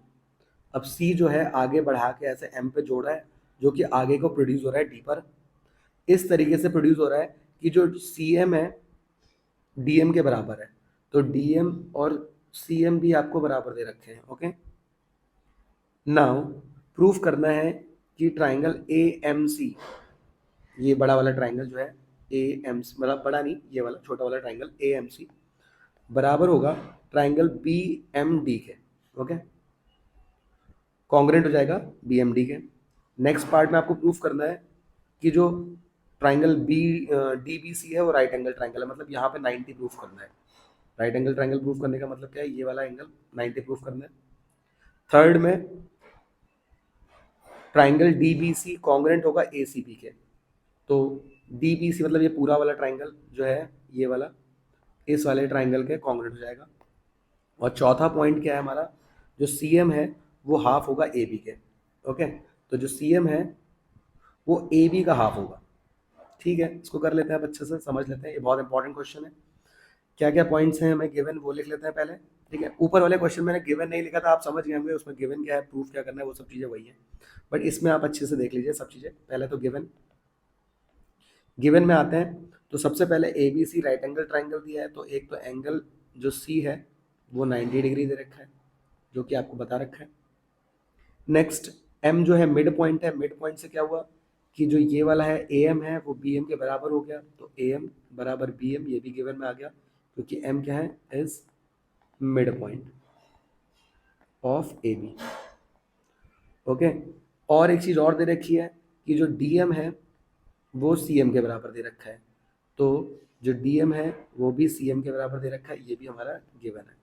अब सी जो है आगे बढ़ा के ऐसे एम पे जोड़ा है, जो कि आगे को प्रोड्यूस हो रहा है डी पर। इस तरीके से प्रोड्यूस हो रहा है कि जो सी एम है डी एम के बराबर है। तो डी एम और सी एम भी आपको बराबर दे रखे हैं। ओके, नाउ प्रूफ करना है कि ट्राइंगल ए एम सी, ये बड़ा वाला ट्राइंगल जो है ए एम सी, मतलब बड़ा नहीं, ये वाला छोटा वाला ट्राइंगल ए एम सी बराबर होगा ट्राइंगल बी एम डी के। ओके, कॉन्ग्रेंट हो जाएगा बी एम डी के। नेक्स्ट पार्ट में आपको प्रूफ करना है कि जो triangle B D B C है वो राइट एंगल ट्राइंगल है, मतलब यहाँ पे 90 प्रूफ करना है। राइट एंगल ट्राइंगल प्रूफ करने का मतलब क्या है, ये वाला एंगल 90 प्रूफ करना है। थर्ड में triangle D B C congruent होगा ए सी बी के। तो डी बी सी मतलब ये पूरा वाला ट्राइंगल जो है ये वाला इस वाले ट्राइंगल के कॉन्ग्रेंट हो जाएगा। और चौथा पॉइंट क्या है हमारा, जो सी एम है वो हाफ होगा ए बी के। ओके, तो जो सी एम है वो ए बी का हाफ होगा। ठीक है, इसको कर लेते हैं अब अच्छे से समझ लेते हैं, ये बहुत इंपॉर्टेंट क्वेश्चन है। क्या क्या पॉइंट्स हैं हमें गिवन वो लिख लेते हैं पहले। ठीक है, ऊपर वाले क्वेश्चन मैंने गिवन नहीं लिखा था, आप समझ गए होंगे उसमें गिवन क्या है, प्रूफ क्या करना है, वो सब चीज़ें वही है। बट इसमें आप अच्छे से देख लीजिए सब चीज़ें। पहले तो गिवन में आते हैं। तो सबसे पहले A B C right angle triangle दिया है, तो एक तो एंगल जो सी है वो 90 डिग्री दे रखा है, जो कि आपको बता रखा है। नेक्स्ट एम जो है मिड पॉइंट है, मिड पॉइंट से क्या हुआ कि जो ये वाला है ए एम है वो बी एम के बराबर हो गया। तो ए एम बराबर बी एम, ये भी गिवन में आ गया, क्योंकि एम क्या है, is mid point of A B. Okay, और एक चीज़ और दे रखी है कि जो डी एम है वो सी एम के बराबर दे रखा है। तो जो डी एम है वो भी सी एम के बराबर दे रखा है, ये भी हमारा गिवन है।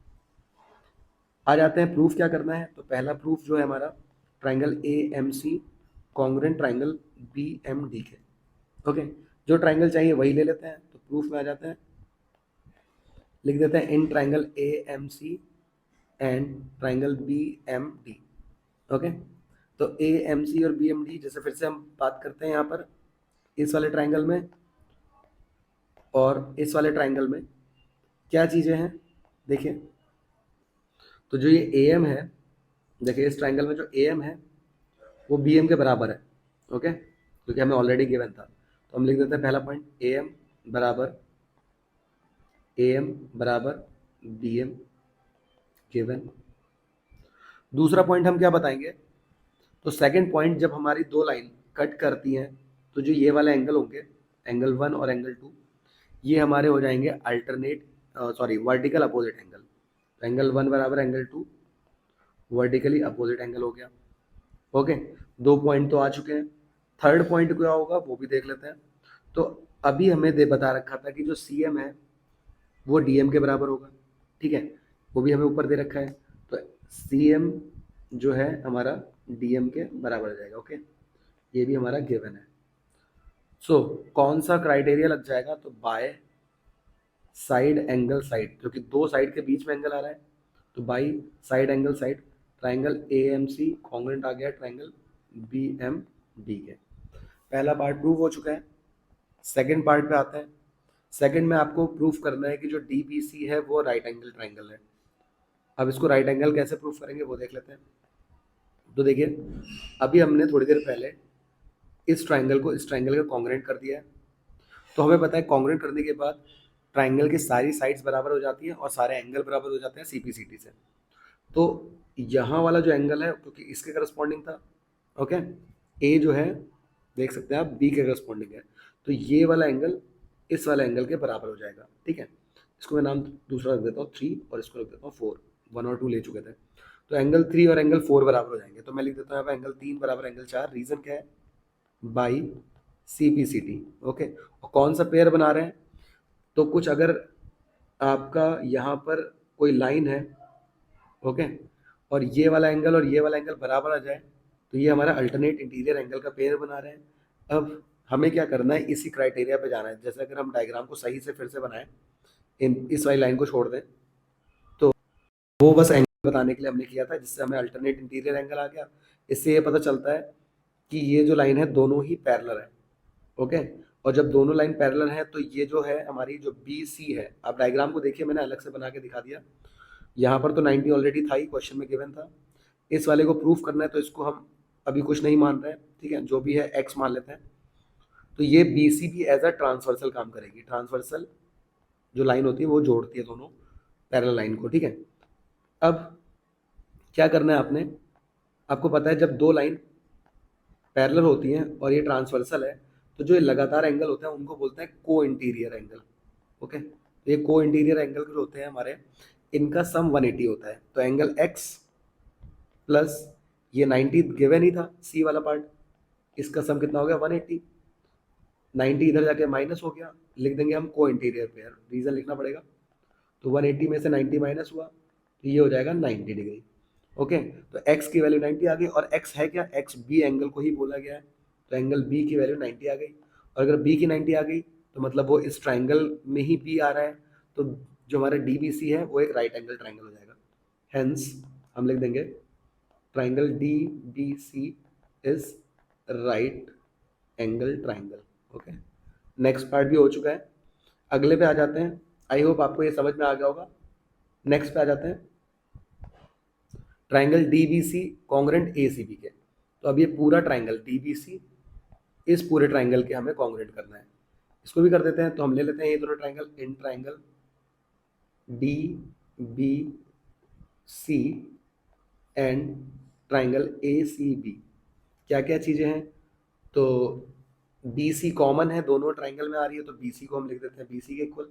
आ जाते हैं प्रूफ क्या करना है। तो पहला प्रूफ जो है हमारा triangle A M C congruent triangle B M D के। ओके, जो ट्राइंगल चाहिए वही ले लेते हैं। तो प्रूफ में आ जाते हैं, लिख देते हैं in triangle A M C and triangle B M D. Okay, तो ए एम सी और बी एम डी, जैसे फिर से हम बात करते हैं यहाँ पर इस वाले ट्राइंगल में और इस वाले ट्राइंगल में क्या चीज़ें हैं देखिए। तो जो ये ए एम है, देखिए इस ट्राइंगल में जो ए एम है वो बी एम के बराबर है। ओके, क्योंकि हमें ऑलरेडी गिवन था। तो हम लिख देते हैं पहला पॉइंट ए एम बराबर बी एम गिवन। दूसरा पॉइंट हम क्या बताएंगे, तो सेकंड पॉइंट जब हमारी दो लाइन कट करती हैं तो जो ये वाला एंगल होंगे, एंगल 1 और एंगल 2, ये हमारे हो जाएंगे alternate vertical opposite angle. Angle 1 बराबर एंगल 2 वर्टिकली अपोजिट एंगल हो गया। ओके, दो पॉइंट तो आ चुके हैं। थर्ड पॉइंट क्या होगा वो भी देख लेते हैं। तो अभी हमें बता रखा था कि जो सी एम है वो डी एम के बराबर होगा। ठीक है, वो भी हमें ऊपर दे रखा है। तो सी एम जो है हमारा डी एम के बराबर हो जाएगा। ओके, ये भी हमारा गिवन है। सो कौन सा क्राइटेरिया लग जाएगा, तो बाय साइड एंगल साइड, क्योंकि दो साइड के बीच में एंगल आ रहा है, तो by side angle side triangle AMC congruent आ गया ट्राइंगल BMD के। पहला पार्ट प्रूव हो चुका है। सेकंड पार्ट पे आते हैं। सेकंड में आपको प्रूफ करना है कि जो DBC है वो राइट एंगल ट्राइंगल है। अब इसको राइट एंगल कैसे प्रूफ करेंगे वो देख लेते हैं। तो देखिए, अभी हमने थोड़ी देर पहले इस ट्राइंगल को इस ट्राइंगल का कॉन्ग्रेंट कर दिया है। तो हमें पता है कॉन्ग्रेंट करने के बाद ट्राइंगल की सारी साइड्स बराबर हो जाती हैं और सारे एंगल बराबर हो जाते हैं CPCT से। तो यहाँ वाला जो एंगल है क्योंकि इसके करस्पॉन्डिंग था, ओके, ए जो है देख सकते हैं आप B के करस्पॉन्डिंग है, तो ये वाला एंगल इस वाले एंगल के बराबर हो जाएगा। ठीक है, इसको मैं नाम दूसरा रख देता हूँ 3 और इसको रख देता हूँ 4, 1 और 2 ले चुके थे। तो एंगल 3 और एंगल 4 बराबर हो जाएंगे। तो मैं लिख देता हूँ यहाँ पे एंगल 3 बराबर एंगल 4। रीजन क्या है? By CPCT। ओके, और कौन सा पेयर बना रहे हैं? तो कुछ अगर आपका यहाँ पर कोई लाइन है, ओके, और ये वाला एंगल और ये वाला एंगल बराबर आ जाए तो ये हमारा अल्टरनेट इंटीरियर एंगल का पेयर बना रहे हैं। अब हमें क्या करना है, इसी क्राइटेरिया पे जाना है। जैसे अगर हम डायग्राम को सही से फिर से बनाएं, इस वाली लाइन को छोड़ दें, तो वो बस एंगल बताने के लिए हमने किया था, जिससे हमें अल्टरनेट इंटीरियर एंगल आ गया। इससे ये पता चलता है कि ये जो लाइन है दोनों ही पैरेलल है। ओके, और जब दोनों लाइन पैरेलल है तो ये जो है हमारी जो BC है, आप डायग्राम को देखिए, मैंने अलग से बना के दिखा दिया। यहाँ पर तो 90 ऑलरेडी था ही, क्वेश्चन में गिवन था। इस वाले को प्रूफ करना है तो इसको हम अभी कुछ नहीं मान रहे हैं, ठीक है, जो भी है X मान लेते हैं। तो ये BC भी एज अ ट्रांसवर्सल काम करेगी। ट्रांसवर्सल जो लाइन होती है वो जोड़ती है दोनों पैरेलल लाइन को। ठीक है, अब क्या करना है आपने, आपको पता है जब दो लाइन पैरेलल होती हैं और ये ट्रांसवर्सल है तो जो ये लगातार एंगल होते हैं उनको बोलते हैं को इंटीरियर एंगल। ओके, तो ये को इंटीरियर एंगल जो होते हैं हमारे, इनका सम 180 होता है। तो एंगल X प्लस ये 90 गिवन ही था C वाला पार्ट, इसका सम कितना हो गया 180। 90 इधर जाके माइनस हो गया, लिख देंगे हम को इंटीरियर पेयर, रीजन लिखना पड़ेगा। तो 180 में से 90 माइनस हुआ तो ये हो जाएगा 90 डिग्री। ओके, तो x की वैल्यू 90 आ गई, और x है क्या, x B एंगल को ही बोला गया है। तो एंगल B की वैल्यू 90 आ गई, और अगर B की 90 आ गई तो मतलब वो इस ट्राइंगल में ही B आ रहा है, तो जो हमारा DBC है वो एक राइट एंगल ट्राइंगल हो जाएगा। हेंस हम लिख देंगे triangle DBC is right angle triangle. Okay, next part भी हो चुका है। अगले पे आ जाते हैं। आई होप आपको ये समझ में आ गया होगा। नेक्स्ट पे आ जाते हैं, ट्राइंगल DBC कॉन्ग्रेंट ACB के। तो अब ये पूरा ट्राइंगल DBC इस पूरे ट्राइंगल के हमें कॉन्ग्रेंट करना है। इसको भी कर देते हैं। तो हम ले लेते हैं ये दोनों triangle, in triangle DBC and triangle ACB। क्या क्या चीज़ें हैं, तो BC कॉमन है, दोनों ट्राइंगल में आ रही है, तो BC को हम लिख देते हैं BC के इक्वल।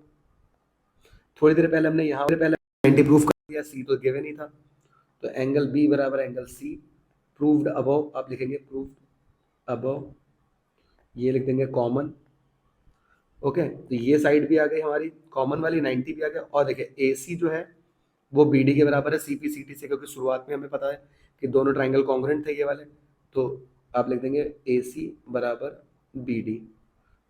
थोड़ी देर पहले हमने यहाँ पहले 90 प्रूफ कर दिया, C तो गिवन ही था। तो एंगल B बराबर एंगल C, प्रूव्ड अबव, आप लिखेंगे प्रूव्ड अबव, ये लिख देंगे कॉमन। ओके, तो ये साइड भी आ गई हमारी कॉमन वाली, 90 भी आ गया। और देखिए AC जो है वो BD के बराबर है CPCT से, क्योंकि शुरुआत में हमें पता है कि दोनों ट्राइंगल कॉन्ग्रेंट थे ये वाले। तो आप लिख देंगे AC बराबर BD।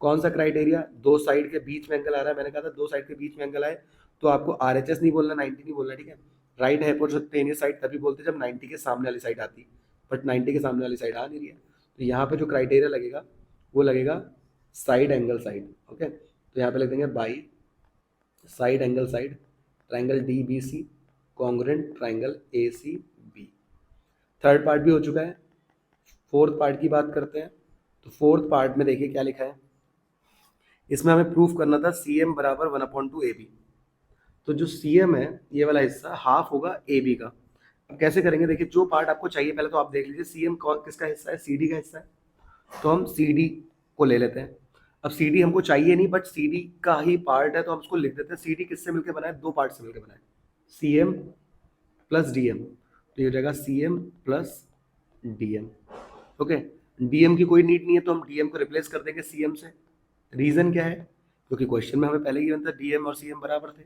कौन सा क्राइटेरिया, दो साइड के बीच में एंगल आ रहा है। मैंने कहा था दो साइड के बीच में एंगल आए तो आपको RHS नहीं बोलना, 90 नहीं बोलना, ठीक है। राइट हाइपोटेन्यूज साइड तभी बोलते जब 90 के सामने वाली साइड आती, बट 90 के सामने वाली साइड आ नहीं रही है। तो यहाँ पे जो क्राइटेरिया लगेगा वो लगेगा साइड एंगल साइड। ओके, तो यहाँ पे लिख देंगे by side angle side triangle DBC congruent triangle ACB। Third part भी हो चुका है। फोर्थ पार्ट की बात करते हैं। तो फोर्थ पार्ट में देखिए क्या लिखा है, इसमें हमें प्रूफ करना था CM बराबर 1/2 AB। तो जो CM है ये वाला हिस्सा हाफ होगा AB का। अब कैसे करेंगे, देखिए जो पार्ट आपको चाहिए पहले तो आप देख लीजिए CM किसका हिस्सा है, CD का हिस्सा है। तो हम CD को ले लेते हैं। अब CD हमको चाहिए नहीं, बट CD का ही पार्ट है तो हम उसको लिख देते हैं। CD किससे मिलकर बना है, दो पार्ट से मिलकर बना है, CM प्लस DM। तो ये हो जाएगा CM plus DM। Okay, DM की कोई नीड नहीं है तो हम DM को रिप्लेस कर देंगे CM से। रीजन क्या है, क्योंकि क्वेश्चन में हमें पहले ही गिवन था DM और CM बराबर थे,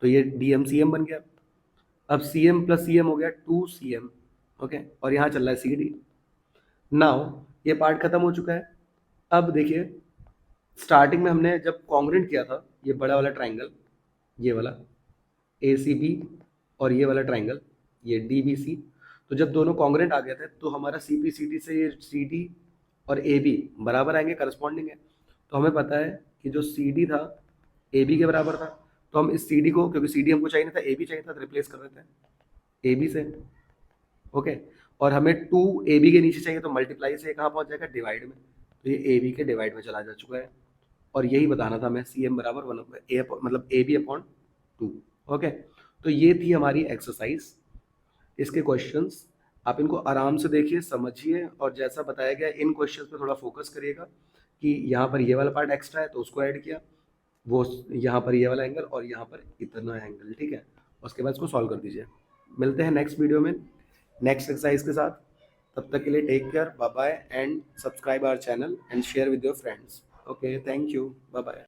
तो ये DM CM बन गया। अब CM प्लस CM हो गया 2CM। ओके, और यहाँ चल रहा है CD। नाउ ये पार्ट खत्म हो चुका है। अब देखिए स्टार्टिंग में हमने जब कॉन्ग्रेंट किया था ये बड़ा वाला ट्राइंगल, ये वाला ACB, और ये वाला ट्राइंगल ये DBC, तो जब दोनों कॉन्ग्रेंट आ गए थे तो हमारा CP से ये CD और AB बराबर आएंगे, करस्पॉन्डिंग है। तो हमें पता है कि जो CD था AB के बराबर था, तो हम इस CD को, क्योंकि CD हमको चाहिए था, AB चाहिए था, तो रिप्लेस कर देते हैं AB से। ओके, और हमें 2AB के नीचे चाहिए, तो मल्टीप्लाई से कहाँ पहुंच जाएगा, डिवाइड में। तो ये AB के डिवाइड में चला जा चुका है, और यही बताना था हमें, CM बराबर 1 मतलब AB अपॉन 2। ओके, तो ये थी हमारी एक्सरसाइज, इसके क्वेश्चंस आप इनको आराम से देखिए, समझिए, और जैसा बताया गया इन क्वेश्चंस पे थोड़ा फोकस करिएगा कि यहाँ पर ये वाला पार्ट एक्स्ट्रा है तो उसको ऐड किया, वो यहाँ पर ये वाला एंगल और यहाँ पर इतना एंगल, ठीक है। उसके बाद इसको सॉल्व कर दीजिए। मिलते हैं नेक्स्ट वीडियो में नेक्स्ट एक्सरसाइज के साथ। तब तक के लिए take care, bye bye, and subscribe our channel and share with your friends. Okay, thank you, bye bye.